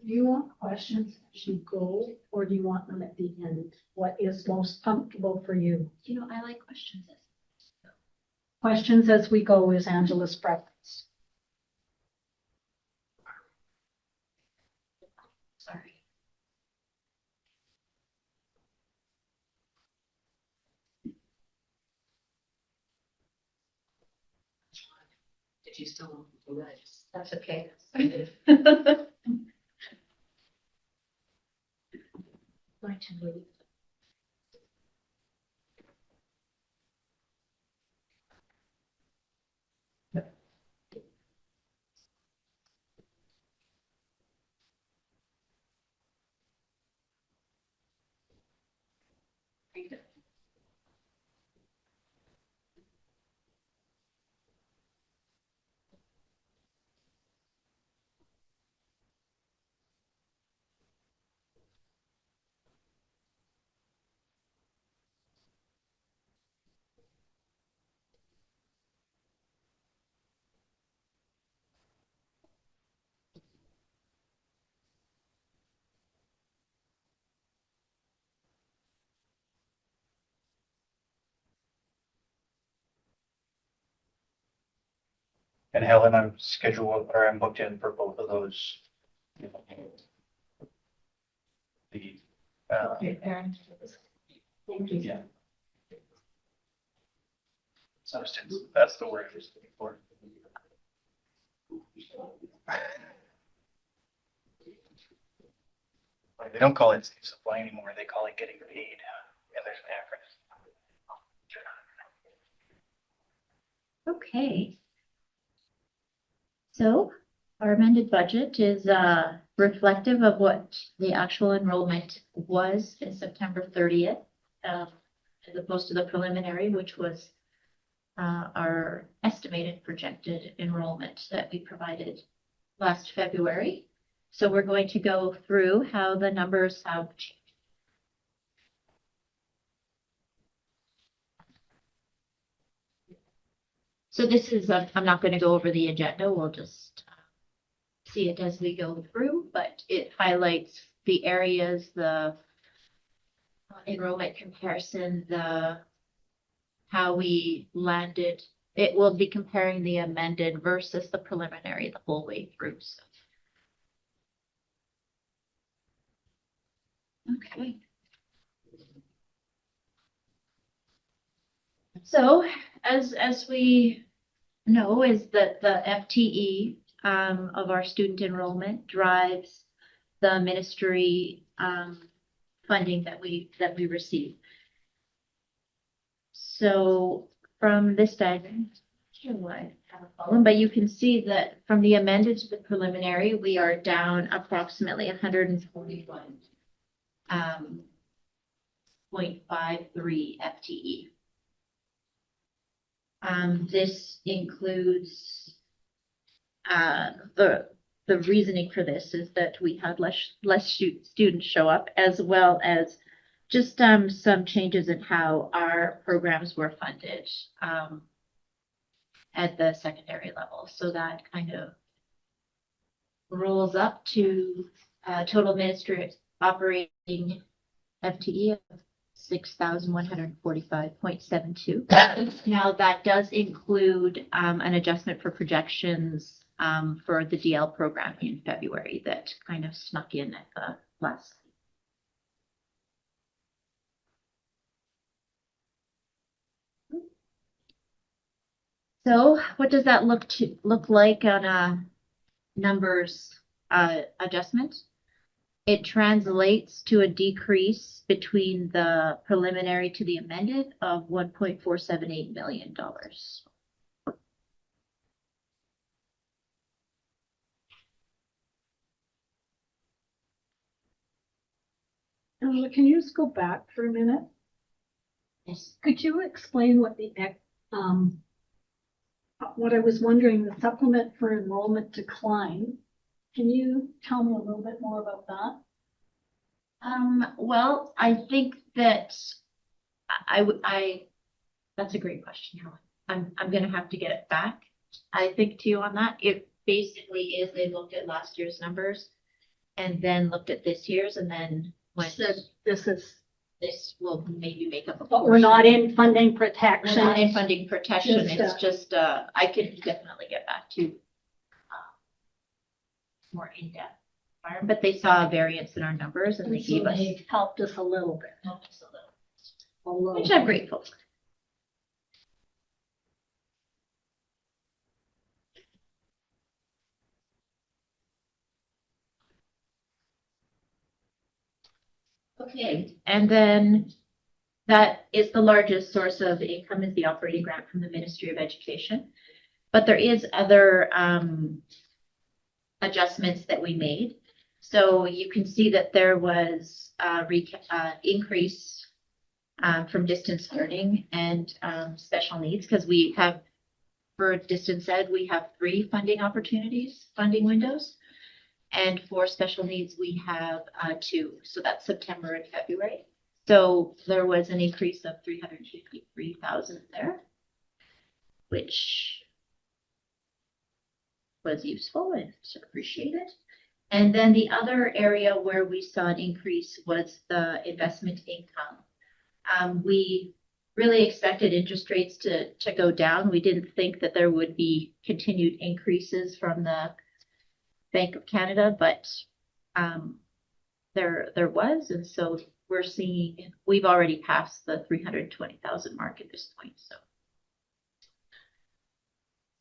Do you want questions as you go, or do you want them at the end? What is most comfortable for you? You know, I like questions. Questions as we go is Angela's preference. Sorry. Did you still want to do that? That's okay. Going to move. And Helen, I'm scheduled, or I'm booked in for both of those. The, Thank you. yeah. Substance, that's the word I was looking for. They don't call it safe supply anymore, they call it getting paid. Yeah, there's an acronym. Okay. So our amended budget is reflective of what the actual enrollment was in September 30th, as opposed to the preliminary, which was our estimated projected enrollment that we provided last February. So we're going to go through how the numbers have changed. So this is, I'm not going to go over the agenda, we'll just see it as we go through, but it highlights the areas, the enrollment comparison, the how we landed. It will be comparing the amended versus the preliminary the whole way through. So. Okay. So as we know, is that the FTE of our student enrollment drives the ministry funding that we receive. So from this diagram, but you can see that from the amended to the preliminary, we are down approximately 141 0.53 FTE. This includes the reasoning for this is that we had less students show up, as well as just some changes in how our programs were funded at the secondary level. So that kind of rolls up to total administrative operating FTE of 6,145.72. Now that does include an adjustment for projections for the DL program in February that kind of snuck in at the last. So what does that look like on numbers adjustment. It translates to a decrease between the preliminary to the amended of $1.478 million. Can you just go back for a minute? Yes. Could you explain what I was wondering, the supplement for enrollment decline? Can you tell me a little bit more about that? Well, I think that that's a great question, Helen. I'm gonna have to get it back. I think to you on that. It basically is they looked at last year's numbers and then looked at this year's and then went, Said this will maybe make up a but we're not portion. in funding We're protection. not in funding protection. Just, It's just, I could definitely get back to more in-depth. But they saw a variance in our numbers and they So gave us they helped us a little bit. helped us a little, Although- which I'm grateful for. Okay, and then that is the largest source of income is the operating grant from the Ministry of Education. But there is other adjustments that we made. So you can see that there was a increase from distance learning and special needs because we have, for distance ed, we have 3 funding opportunities, funding windows. And for special needs, we have 2. So that's September and February. So there was an increase of 353,000 there, which was useful and appreciated. And then the other area where we saw an increase was the investment income. We really expected interest rates to go down. We didn't think that there would be continued increases from the Bank of Canada, but there was, and so we're seeing we've already passed the 320,000 mark at this point.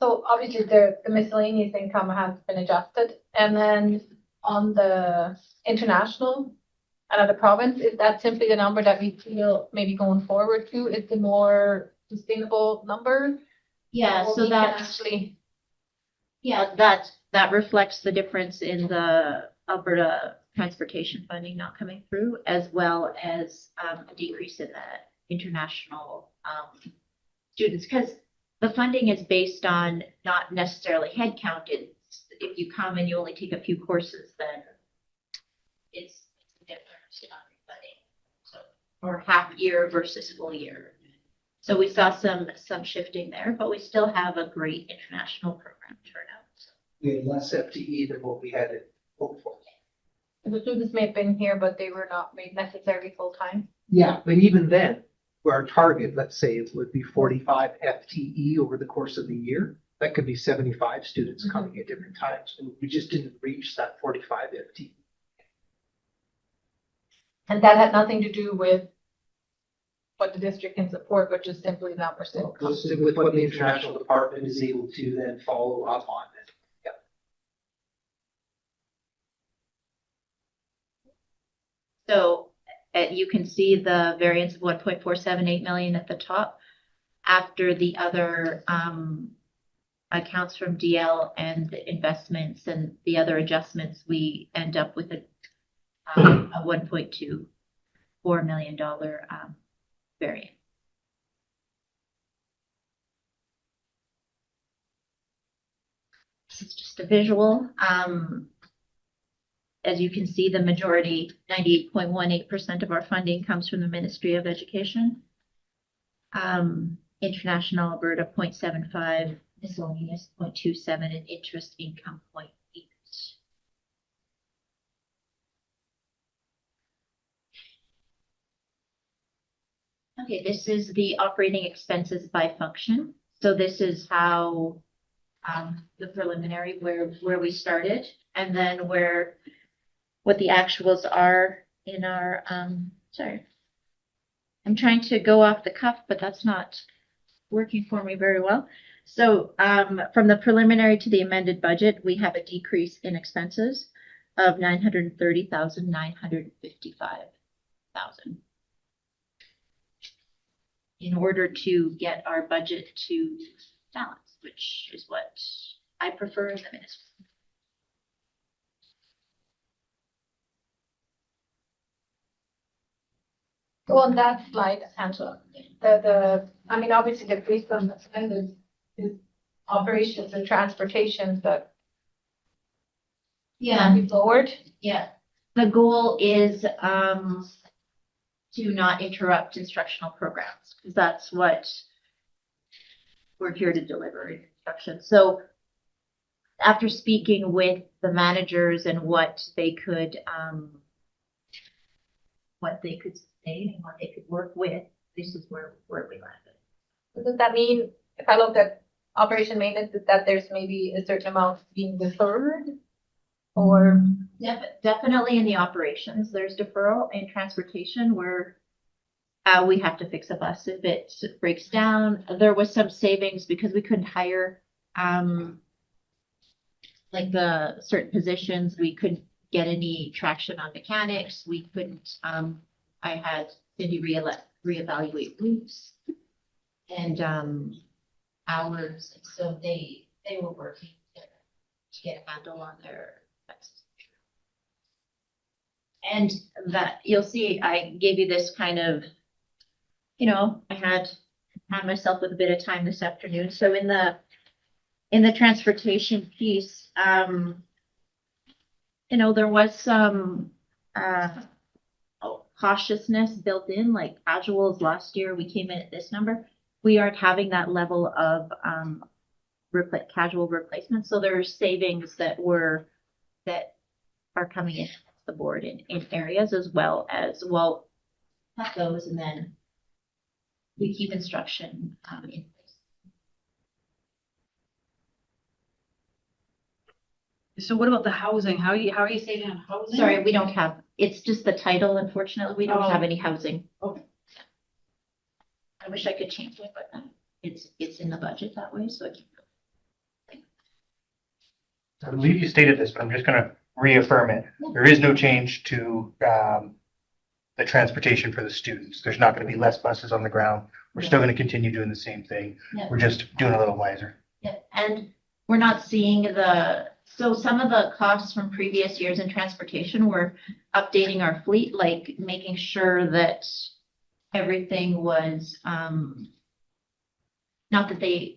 So obviously the miscellaneous income has been adjusted, and then on the international and at the province, is that simply the number that we feel maybe going forward to is the more sustainable number? Yeah, Or so we can that's actually, yeah, that reflects the difference in the Alberta transportation funding not coming through, as well as a decrease in the international students, because the funding is based on not necessarily head count. It's if you come and you only take a few courses, then it's a different funding. So, or half year versus full year. So we saw some shifting there, but we still have a great international program turnout. So. We had less FTE than what we had hoped for. the students may have been here, but they were not made necessarily full-time. Yeah, but even then, where our target, let's say, it would be 45 FTE over the course of the year. That could be 75 students coming at different times, and we just didn't reach that 45 FTE. And that had nothing to do with what the district can support, but just simply the numbers didn't come. Goes with what the international department is able to then follow up on it. So you can see the variance of 1.478 million at the top after the other accounts from DL and the investments and the other adjustments, we end up with a $1.24 million variance. This is just a visual. As you can see, the majority, 98.18% of our funding comes from the Ministry of Education. International Alberta 0.75, miscellaneous 0.27, and interest income 0.8. Okay, this is the operating expenses by function. So this is how the preliminary where we started, and then what the actuals are in our, sorry. I'm trying to go off the cuff, but that's not working for me very well. So from the preliminary to the amended budget, we have a decrease in expenses. of $930,955,000 in order to get our budget to balance, which is what I prefer in the minutes. So on that slide, Angela, I mean, obviously the based on the spend is operations and transportation, but be lowered. Yeah, the goal is to not interrupt instructional programs, because that's what we're here to deliver instruction. So after speaking with the managers and what they could sustain and what they could work with, this is where we landed. Does that mean, if I look at operation maintenance, that there's maybe a certain amount being deferred? Or Definitely in the operations, there's deferral. In transportation where we have to fix a bus if it breaks down. There was some savings because we couldn't hire like the certain positions. We couldn't get any traction on mechanics. We couldn't, I had Cindy reevaluate routes and hours. So they were working to get a handle on their expenses. And that you'll see, I gave you this kind of, I had myself with a bit of time this afternoon. So in the transportation piece, there was some cautiousness built in, like casuals last year, we came in at this number. We aren't having that level of casual replacement. So there are savings that are coming in the board in areas as well as cut those, and then we keep instruction in place. So what about the housing? How are you saving on housing? Sorry, we don't have, it's just the title, unfortunately, we don't have any housing. Okay. I wish I could change it, but it's in the budget that way, so I can. I believe you stated this, but I'm just gonna reaffirm it. There is no change to the transportation for the students. There's not gonna be less buses on the ground. We're still gonna continue doing the same thing. Yeah. We're just doing a little wiser. Yeah, and we're not seeing so some of the costs from previous years in transportation, we're updating our fleet, like making sure that everything was, not that I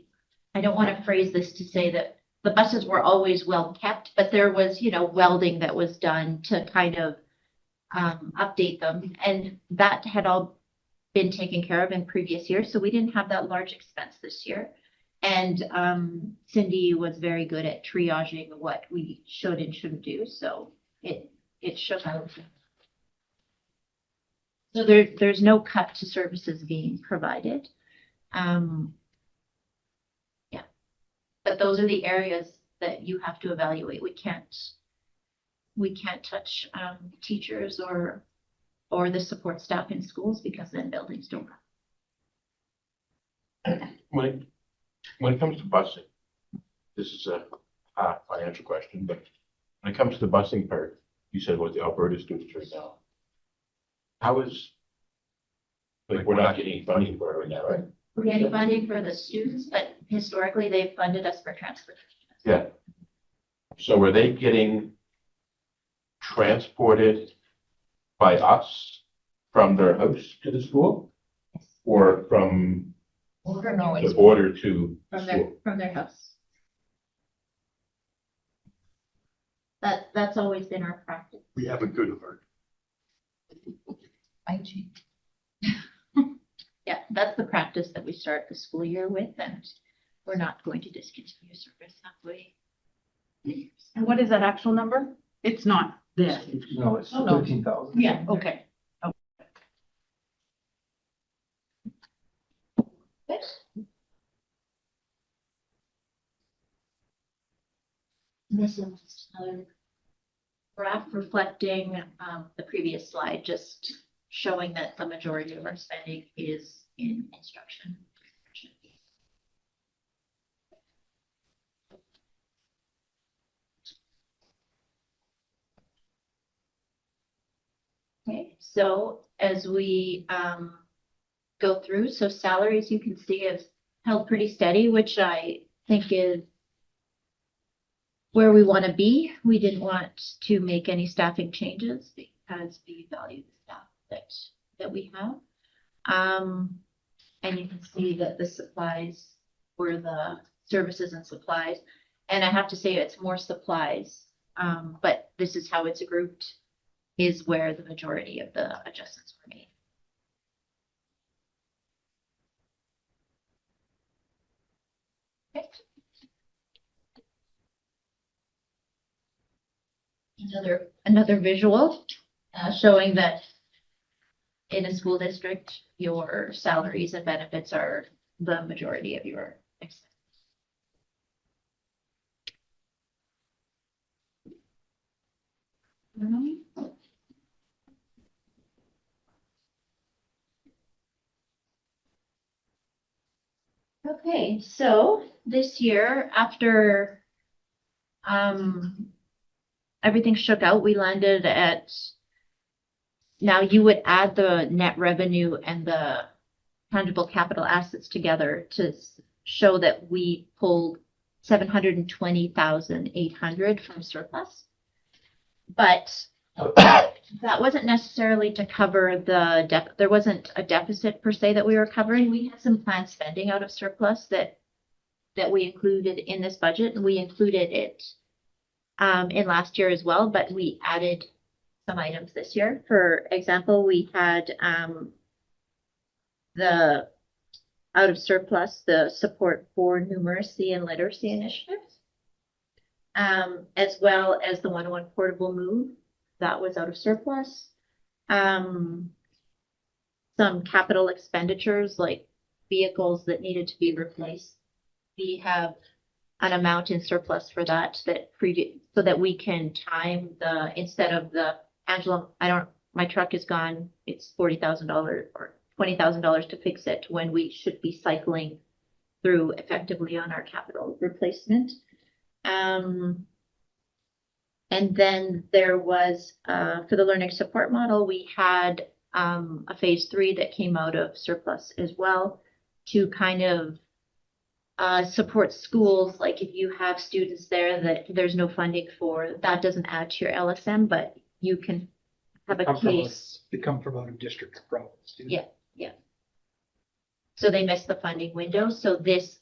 don't want to phrase this to say that the buses were always well kept, but there was, welding that was done to kind of update them. And that had all been taken care of in previous years. So we didn't have that large expense this year. And Cindy was very good at triaging what we should and shouldn't do. So it shook out. So there's no cut to services being provided. But those are the areas that you have to evaluate. We can't touch teachers or the support staff in schools because then buildings don't run. When it comes to busing, this is a financial question, but when it comes to the busing part, you said what the Alberta students right now. How is, we're not getting any funding for it right now, right? We're getting funding for the students, but historically they've funded us for transportation. Yeah. So are they getting transported by us from their house to the school? Or from the border to the school? From their house. That's always been our practice. We have a good heart. Yeah, that's the practice that we start the school year with, and we're not going to discontinue service that way. And what is that actual number? It's not this. No, it's Oh, no. 13,000. Yeah, okay. This is another graph reflecting the previous slide, just showing that the majority of our spending is in instruction. Okay, so as we go through, so salaries you can see have held pretty steady, which I think is where we want to be. We didn't want to make any staffing changes because we value the staff that we have. And you can see that the supplies were the services and supplies. And I have to say it's more supplies, but this is how it's grouped, is where the majority of the adjustments were made. Okay. Another visual showing that in a school district, your salaries and benefits are the majority of your expenses. Okay, so this year, after everything shook out, we landed at, now you would add the net revenue and the tangible capital assets together to show that we pulled 720,800 from surplus. But that wasn't necessarily to cover there wasn't a deficit per se that we were covering. We had some planned spending out of surplus that we included in this budget, and we included it in last year as well, but we added some items this year. For example, we had the out of surplus, the support for numeracy and literacy initiatives, as well as the 101 portable move that was out of surplus. Some capital expenditures like vehicles that needed to be replaced. We have an amount in surplus for that so that we can time instead of Angela, my truck is gone, it's $40,000 or $20,000 to fix it, when we should be cycling through effectively on our capital replacement. And then there was, for the learning support model, we had a phase 3 that came out of surplus as well to kind of support schools. Like if you have students there that there's no funding for, that doesn't add to your LSM, but you can have a case. They come from out of district problems. Yeah. So they missed the funding window. So this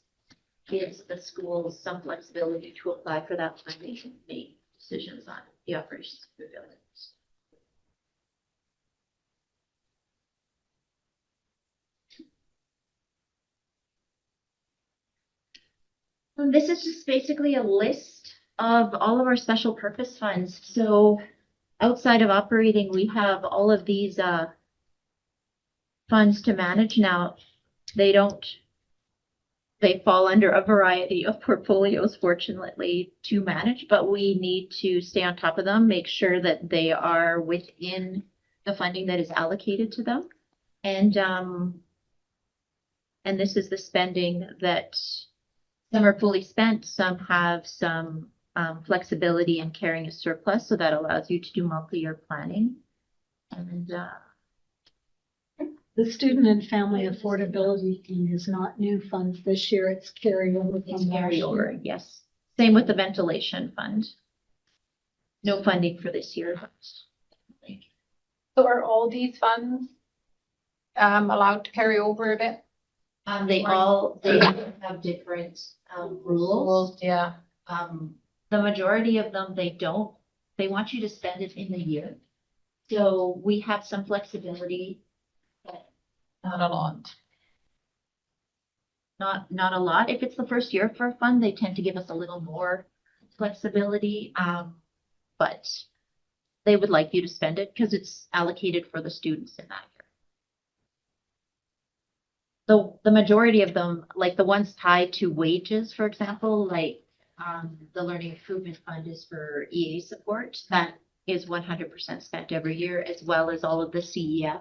gives the schools some flexibility to apply for that funding and make decisions on the operations of the buildings. This is just basically a list of all of our special purpose funds. So outside of operating, we have all of these funds to manage now. They fall under a variety of portfolios, fortunately, to manage, but we need to stay on top of them, make sure that they are within the funding that is allocated to them. And this is the spending that some are fully spent, some have some flexibility in carrying a surplus, so that allows you to do multi-year planning. And The student and family affordability fund is not new funds this year, it's carryover it's from last carryover, year. yes. Same with the ventilation fund. No funding for this year. So are all these funds allowed to carry over a bit? They have different rules. Yeah. The majority of them, they don't. They want you to spend it in the year. So we have some flexibility. Not a lot. Not a lot. If it's the first year for a fund, they tend to give us a little more flexibility. But they would like you to spend it because it's allocated for the students in that year. The majority of them, like the ones tied to wages, for example, like the Learning Improvement Fund is for EA support. That is 100% spent every year, as well as all of the CEF.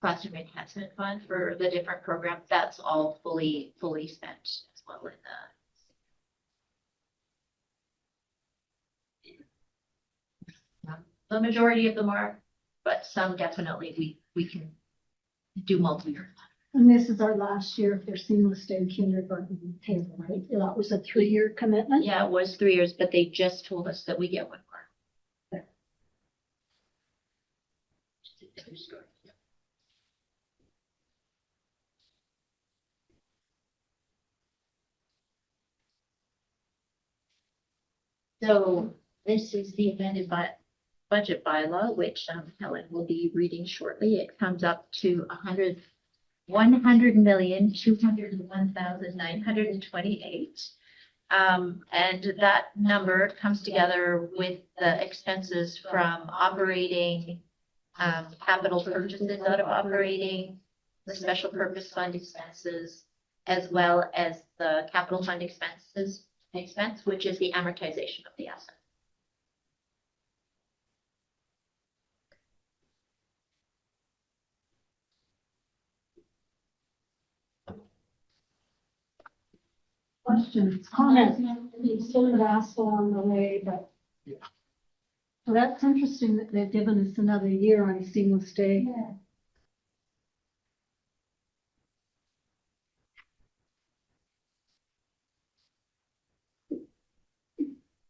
Classroom Enhancement Fund for the different programs, that's all fully spent as well in The majority of them are, but some definitely we can do multi-year. And this is our last year for seamless day kindergarten table, right? That was a 3-year commitment? Yeah, it was 3 years, but they just told us that we get one more. So this is the amended budget bylaw, which Helen will be reading shortly. It comes up to 100,201,928. And that number comes together with the expenses from operating, capital purchases out of operating, the special purpose fund expenses, as well as the capital fund expense, which is the amortization of the asset. Questions, comments? You sort of asked along the way, but. Yeah. Well, that's interesting that they've given us another year on seamless day.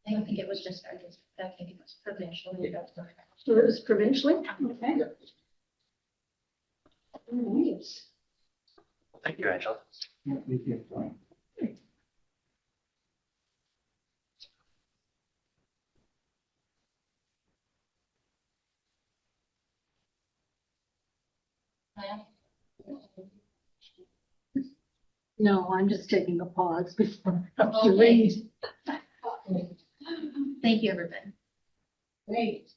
I don't think it was just our district. I think it was provincial. So it was provincially? Okay. Alright. Thank you, Angela. No, I'm just taking a pause before you read. Thank you, everybody. Great.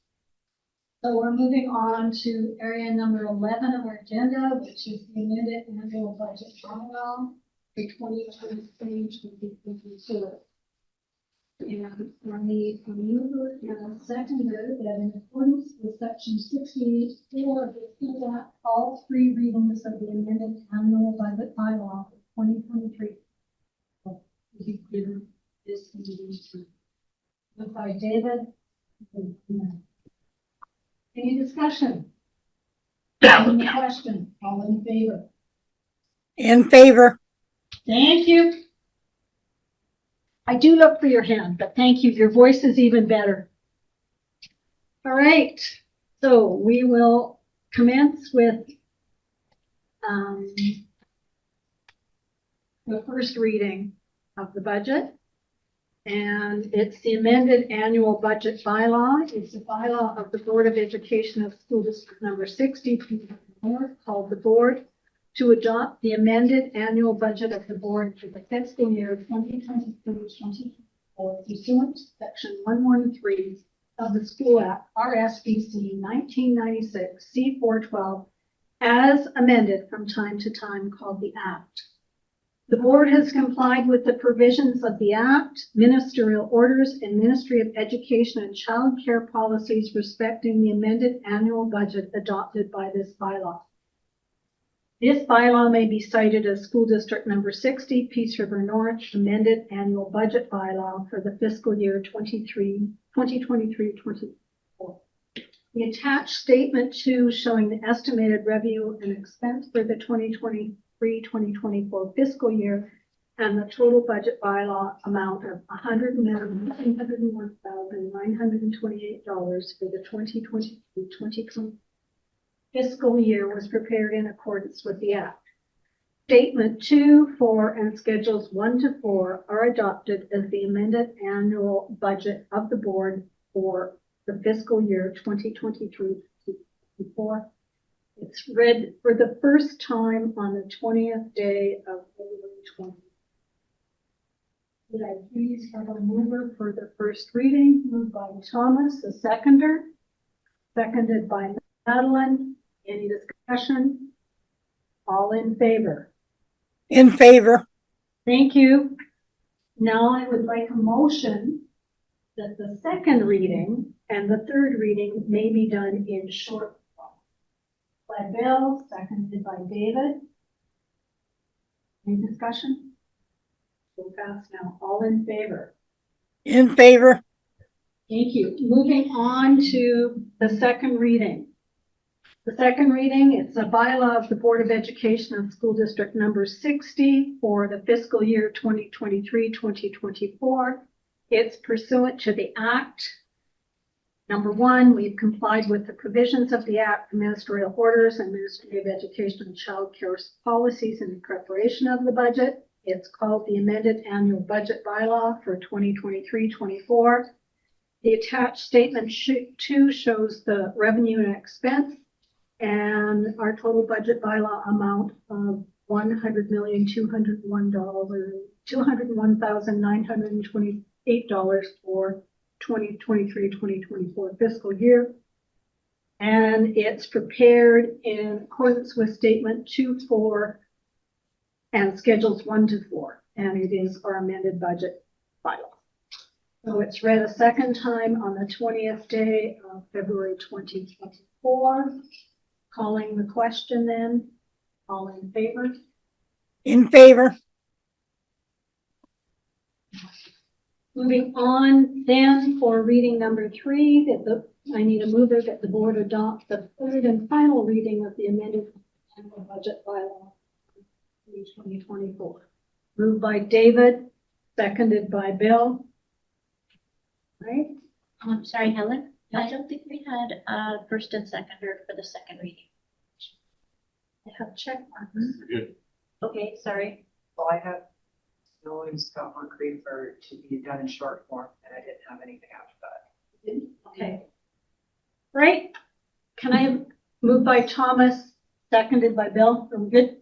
So we're moving on to area number 11 of our agenda, which is the amended annual budget bylaw for 2023-2024. And I need a mover and a seconder that in accordance with section 68(4) of the School Act, all 3 readings of the amended annual budget bylaw for 2023 will be given this meeting. Moved by David. Any discussion? Any question? All in favor? In favor. Thank you. I do look for your hand, but thank you. Your voice is even better. All right. So we will commence with the first reading of the budget. And it's the amended annual budget bylaw. It's a bylaw of the Board of Education of School District number 60, called the board to adopt the amended annual budget of the board for the fiscal year 2023-2024 pursuant to section 113 of the School Act, RSBC 1996 C412, as amended from time to time, called the Act. The board has complied with the provisions of the Act, ministerial orders, and Ministry of Education and Child Care policies respecting the amended annual budget adopted by this bylaw. This bylaw may be cited as School District number 60, Peace River Norwich, amended annual budget bylaw for the fiscal year 2023-2024. The attached statement 2 showing the estimated revenue and expense for the 2023-2024 fiscal year and the total budget bylaw amount of $101,928 for the 2023-2024 fiscal year was prepared in accordance with the Act. Statement 2, 4, and Schedules 1 to 4 are adopted as the amended annual budget of the board for the fiscal year 2023-2024. It's read for the first time on the 20th day of February 20. Would I please have a mover for the first reading? Moved by Thomas, a seconder, seconded by Madeline. Any discussion? All in favor? In favor. Thank you. Now I would like a motion that the second reading and the third reading may be done in short form. By Bill, seconded by David. Any discussion? Go fast now. All in favor? In favor. Thank you. Moving on to the second reading. The second reading, it's a bylaw of the Board of Education of School District number 60 for the fiscal year 2023-2024. It's pursuant to the Act. Number one, we've complied with the provisions of the Act, ministerial orders, and Ministry of Education and Child Care policies in preparation of the budget. It's called the amended annual budget bylaw for 2023-24. The attached statement 2 shows the revenue and expense and our total budget bylaw amount of $201,928 for 2023-2024 fiscal year. And it's prepared in accordance with statement 2.4 and schedules 1 to 4. And it is our amended budget bylaw. So it's read a second time on the 20th day of February 2024. Calling the question then. All in favor? In favor. Moving on then for reading number 3, I need a mover that the board adopt the third and final reading of the amended annual budget bylaw for 2024. Moved by David, seconded by Bill. Right? Sorry, Helen, I don't think we had first and seconder for the second reading. I have check marks. Good. Okay, sorry. Well, I have Bill and Scott Moncrief for to be done in short form, and I didn't have anything after that. Okay. Right? Can I move by Thomas, seconded by Bill? Are we good?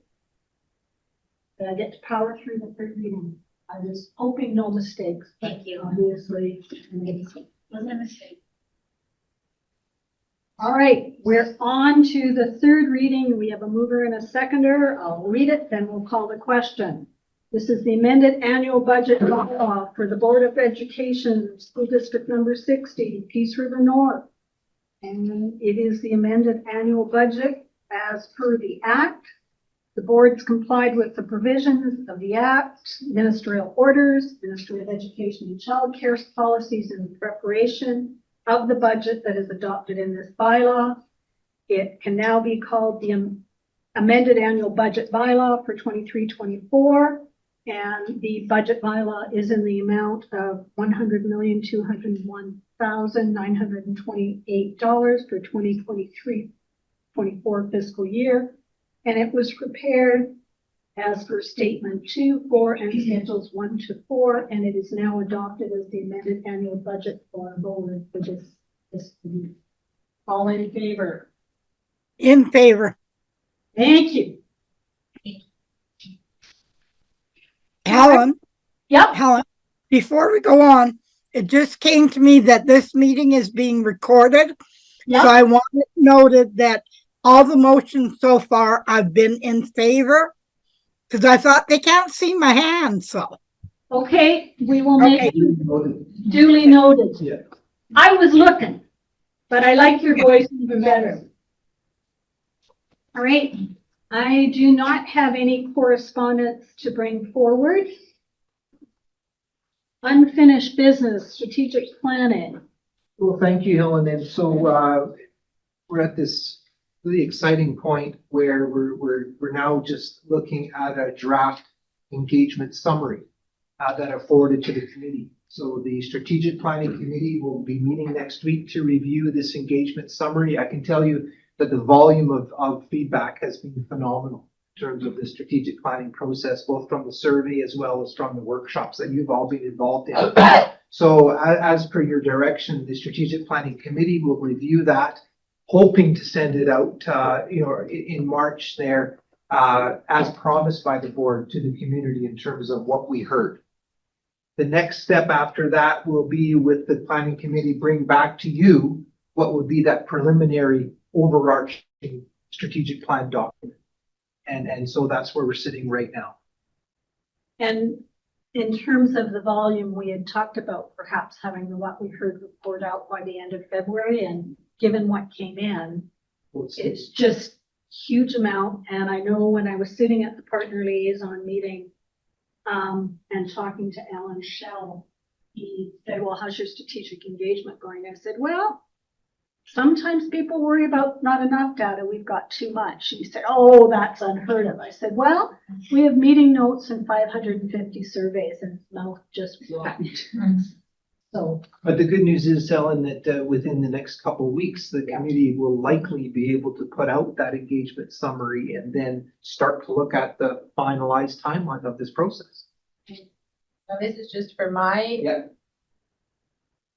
Did I get to power through the third reading? I was hoping no mistakes. but Thank you. Obviously. Wasn't a mistake. All right, we're on to the third reading. We have a mover and a seconder. I'll read it, then we'll call the question. This is the amended annual budget bylaw for the Board of Education, School District number 60, Peace River North. And it is the amended annual budget as per the Act. The board's complied with the provisions of the Act, ministerial orders, Ministry of Education and Child Care policies in preparation of the budget that is adopted in this bylaw. It can now be called the amended annual budget bylaw for 23-24. And the budget bylaw is in the amount of $100,201,928 for 2023-24 fiscal year. And it was prepared as per statement 2, 4, and schedules 1 to 4, and it is now adopted as the amended annual budget for our board for this year. All in favor? In favor. Thank you. Helen, Yep. Helen, before we go on, it just came to me that this meeting is being recorded. So Yep. I want it noted that all the motions so far I've been in favor because I thought they can't see my hand. So, Okay, we will make Okay. it duly noted. Yeah. I was looking, but I like your voice even better. All right, I do not have any correspondence to bring forward. Unfinished business, strategic planning. Well, thank you, Helen. And so we're at this really exciting point where we're now just looking at a draft engagement summary that are forwarded to the committee. So the strategic planning committee will be meeting next week to review this engagement summary. I can tell you that the volume of feedback has been phenomenal in terms of the strategic planning process, both from the survey as well as from the workshops that you've all been involved in. So as per your direction, the strategic planning committee will review that, hoping to send it out, in March there, as promised by the board to the community in terms of what we heard. The next step after that will be with the planning committee bring back to you what would be that preliminary overarching strategic plan document. And so that's where we're sitting right now. And in terms of the volume, we had talked about perhaps having the what we heard report out by the end of February, and given what came in, it's just huge amount. And I know when I was sitting at the partner liaison meeting and talking to Alan Shell, he said, well, how's your strategic engagement going? I said, well, sometimes people worry about not enough data. We've got too much. And he said, oh, that's unheard of. I said, well, we have meeting notes and 550 surveys, and his mouth just went. So, But the good news is, Ellen, that within the next couple of weeks, the committee will likely be able to put out that engagement summary and then start to look at the finalized timeline of this process. Now, this is just for my Yeah.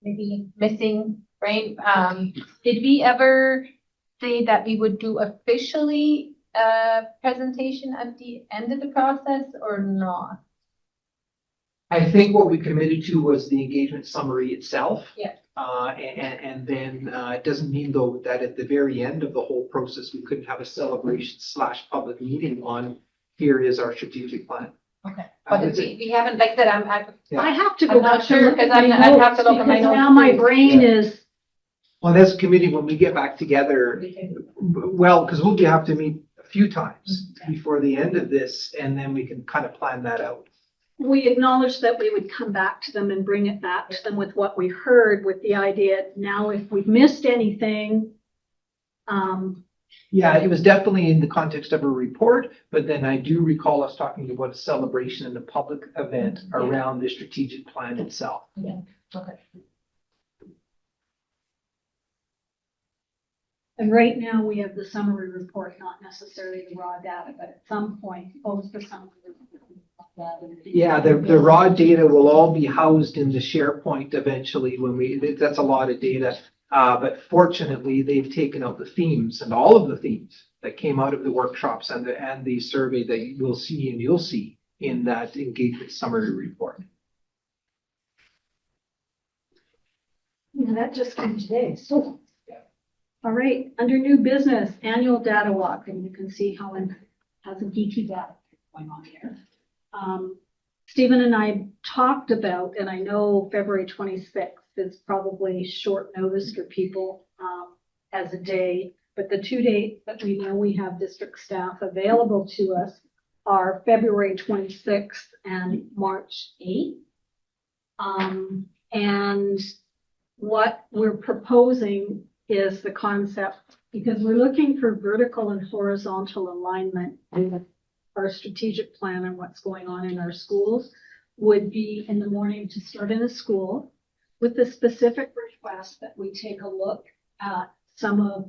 maybe missing brain. Did we ever say that we would do officially a presentation at the end of the process or not? I think what we committed to was the engagement summary itself. Yeah. And then it doesn't mean though that at the very end of the whole process, we couldn't have a celebration / public meeting on here is our strategic plan. Okay. But we haven't, like that, Yeah. I have to I'm go not back sure, and look at 'cause my I'd have to notes look at my because notes now my too. brain is, On this committee, when we get back together, well, because we'll have to meet a few times before the end of this, and then we can kind of plan that out. we acknowledged that we would come back to them and bring it back to them with what we heard, with the idea, now if we've missed anything, Yeah, it was definitely in the context of a report, but then I do recall us talking about a celebration and a public event around the strategic plan itself. Okay. and right now we have the summary report, not necessarily the raw data, but at some point, both the summary report. Yeah, the raw data will all be housed in the SharePoint eventually when that's a lot of data. But fortunately, they've taken out the themes and all of the themes that came out of the workshops and the survey that you will see and you'll see in that engagement summary report. Yeah, that just came today, so. All right, under new business, annual data walk, and you can see how it has a geeky data going on here. Stephen and I talked about, and I know February 26th is probably short notice for people as a day, but the 2 dates that we know we have district staff available to us are February 26th and March 8th. And what we're proposing is the concept, because we're looking for vertical and horizontal alignment with our strategic plan and what's going on in our schools, would be in the morning to start in a school with the specific request that we take a look at some of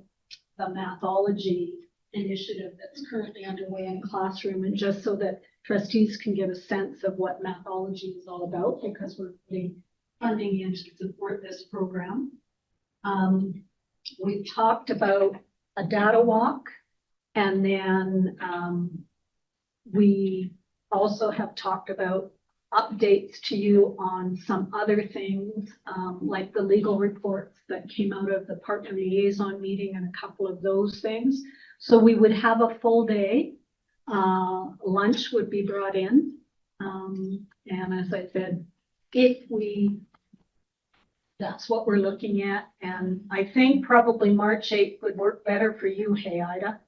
the mathology initiative that's currently underway in classroom, and just so that trustees can get a sense of what mathology is all about, because we're putting funding in to support this program. We've talked about a data walk, and then we also have talked about updates to you on some other things, like the legal reports that came out of the partner liaison meeting and a couple of those things. So we would have a full day. Lunch would be brought in. And as I said, that's what we're looking at. And I think probably March 8th would work better for you, hey, Ida.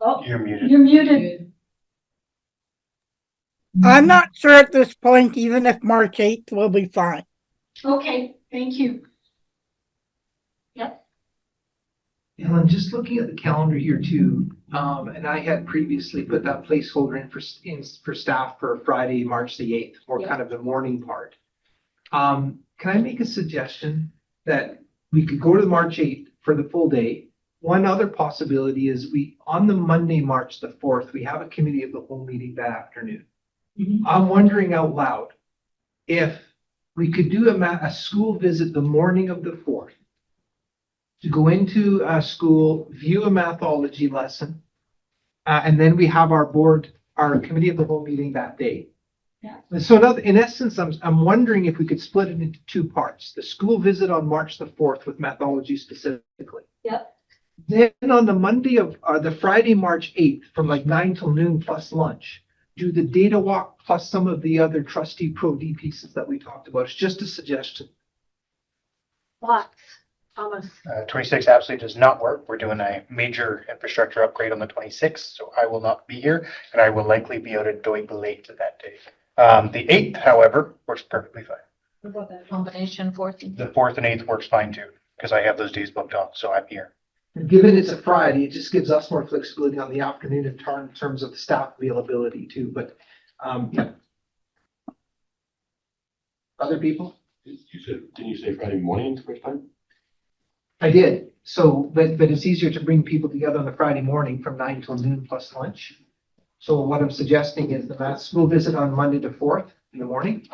Oh, You're muted. you're muted. I'm not sure at this point, even if March 8th will be fine. Okay, thank you. Ellen, just looking at the calendar here too, and I had previously put that placeholder in for staff for Friday, March the 8th, or kind of the morning part. Can I make a suggestion that we could go to March 8th for the full day? One other possibility is on the Monday, March the 4th, we have a committee of the whole meeting that afternoon. I'm wondering out loud if we could do a school visit the morning of the 4th, to go into a school, view a mathology lesson, and then we have our committee of the whole meeting that day. Yeah. And so in essence, I'm wondering if we could split it into two parts: the school visit on March the 4th with mathology specifically. Yep. Then on the Monday the Friday, March 8th, from like 9 till noon plus lunch, do the data walk plus some of the other trustee pro D pieces that we talked about. It's just a suggestion. Lots. Thomas. 26 absolutely does not work. We're doing a major infrastructure upgrade on the 26th, so I will not be here, and I will likely be out at Doig late that day. The 8th, however, works perfectly fine. What about that combination, 4th and The 4th and 8th works fine too, because I have those days booked off, so I'm here. And given it's a Friday, it just gives us more flexibility on the afternoon in terms of staff availability too, but, yeah. Other people? You said, didn't you say Friday morning the first time? I did. So, but it's easier to bring people together on the Friday morning from 9 till noon plus lunch. So what I'm suggesting is the math school visit on Monday to 4th in the morning.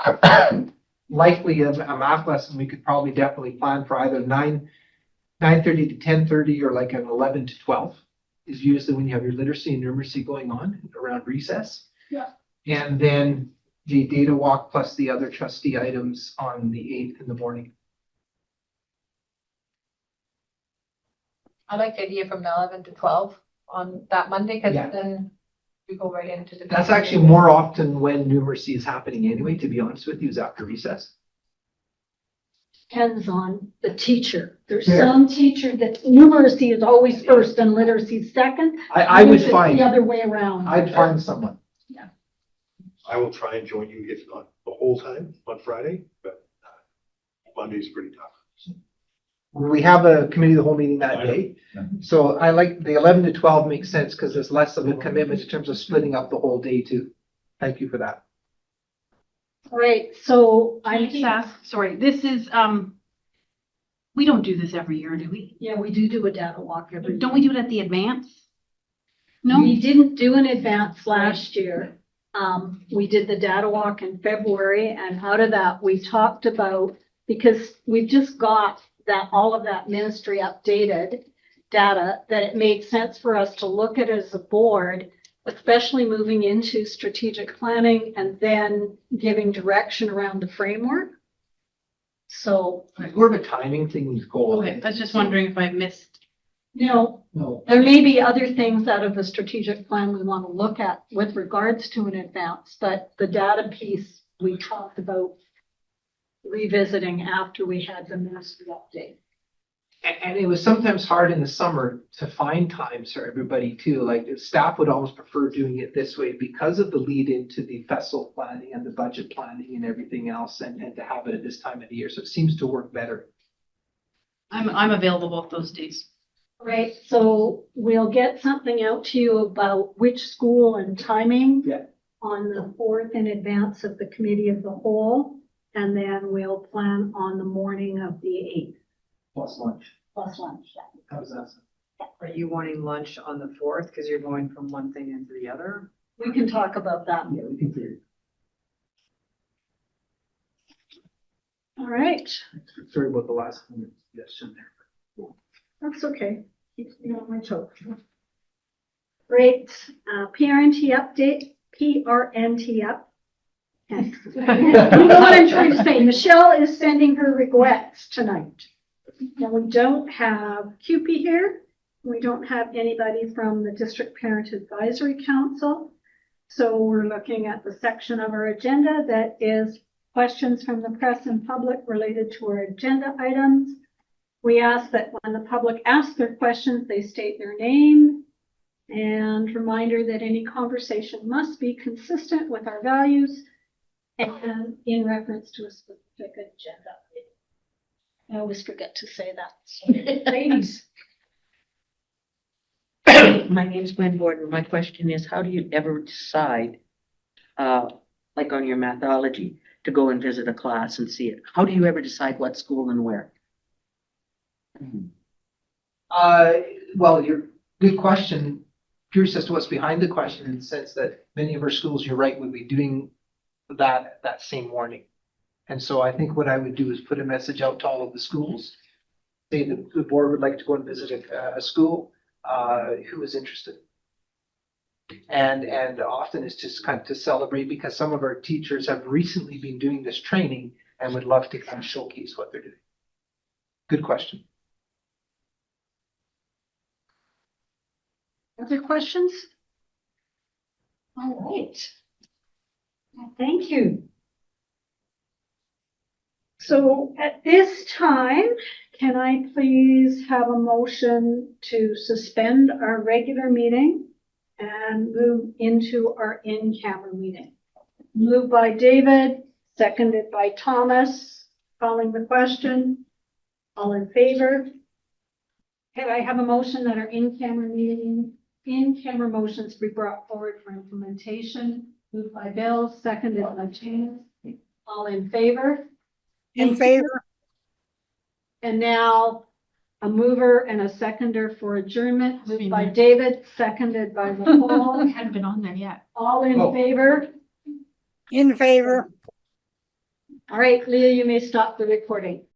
Likely a math lesson, we could probably definitely plan for either 9:30 to 10:30 or like an 11 to 12 is usually when you have your literacy and numeracy going on around recess. Yeah. And then the data walk plus the other trustee items on the 8th in the morning. I like the idea from the 11 to 12 on that Monday, because Yeah. then we go right into the. That's actually more often when numeracy is happening anyway, to be honest with you, is after recess. Depends on the teacher. There's Yeah. some teacher that numeracy is always first and literacy is second. I would Others it's find, the other way around. I'd find someone. I will try and join you, if not the whole time on Friday, but Monday's pretty tough. We have a committee of the whole meeting that I know. day. So I like the 11 to 12 makes sense because there's less of a commitment in terms of splitting up the whole day too. Thank you for that. All right, so I just ask, sorry, this is, we don't do this every year, do we? yeah, we do a data walk every. Don't we do it at the advance? No? We didn't do an advance last year. We did the data walk in February, and out of that, we talked about, because we've just got that, all of that ministry updated data, that it made sense for us to look at it as a board, especially moving into strategic planning and then giving direction around the framework. So, It's more of a timing thing, Nicole. Okay, I was just wondering if I missed. no, No. there may be other things out of the strategic plan we want to look at with regards to an advance, but the data piece we talked about revisiting after we had the ministry update. And it was sometimes hard in the summer to find times for everybody too. Like the staff would almost prefer doing it this way because of the lead into the festival planning and the budget planning and everything else, and to have it at this time of the year. So it seems to work better. I'm available both those days. Right, so we'll get something out to you about which school and timing. Yeah. On the 4th in advance of the committee of the whole, and then we'll plan on the morning of the 8th, Plus lunch. plus lunch. How's that? Are you wanting lunch on the 4th because you're going from one thing into the other? We can talk about that. Yeah, we can clear it. All right, Sorry about the last minute suggestion there. that's okay. Keeps me on my toes. Great, PRNT update, PRNT up. Okay. You know what I'm trying to say. Michelle is sending her regrets tonight. Now, we don't have QP here. We don't have anybody from the District Parent Advisory Council. So we're looking at the section of our agenda that is questions from the press and public related to our agenda items. We ask that when the public asks their questions, they state their name. And reminder that any conversation must be consistent with our values and in reference to a specific agenda. I always forget to say that. Ladies. My name is Gwen Borden. My question is, how do you ever decide, like on your methodology, to go and visit a class and see it? How do you ever decide what school and where? Well, good question. Curious as to what's behind the question, in the sense that many of our schools, you're right, would be doing that same morning. And so I think what I would do is put a message out to all of the schools, say that the board would like to go and visit a school who is interested. And often it's just kind of to celebrate, because some of our teachers have recently been doing this training and would love to kind of showcase what they're doing. Good question. Other questions? All right. Well, thank you. So at this time, can I please have a motion to suspend our regular meeting and move into our in-camera meeting? Moved by David, seconded by Thomas, calling the question. All in favor? Can I have a motion that our in-camera motions be brought forward for implementation? Moved by Bill, seconded by James. All in favor? In favor? And now a mover and a seconder for adjournment, moved by David, seconded by I Nicole. hadn't been on there yet. All in Oh. favor? In favor? All right, Leah, you may stop the recording.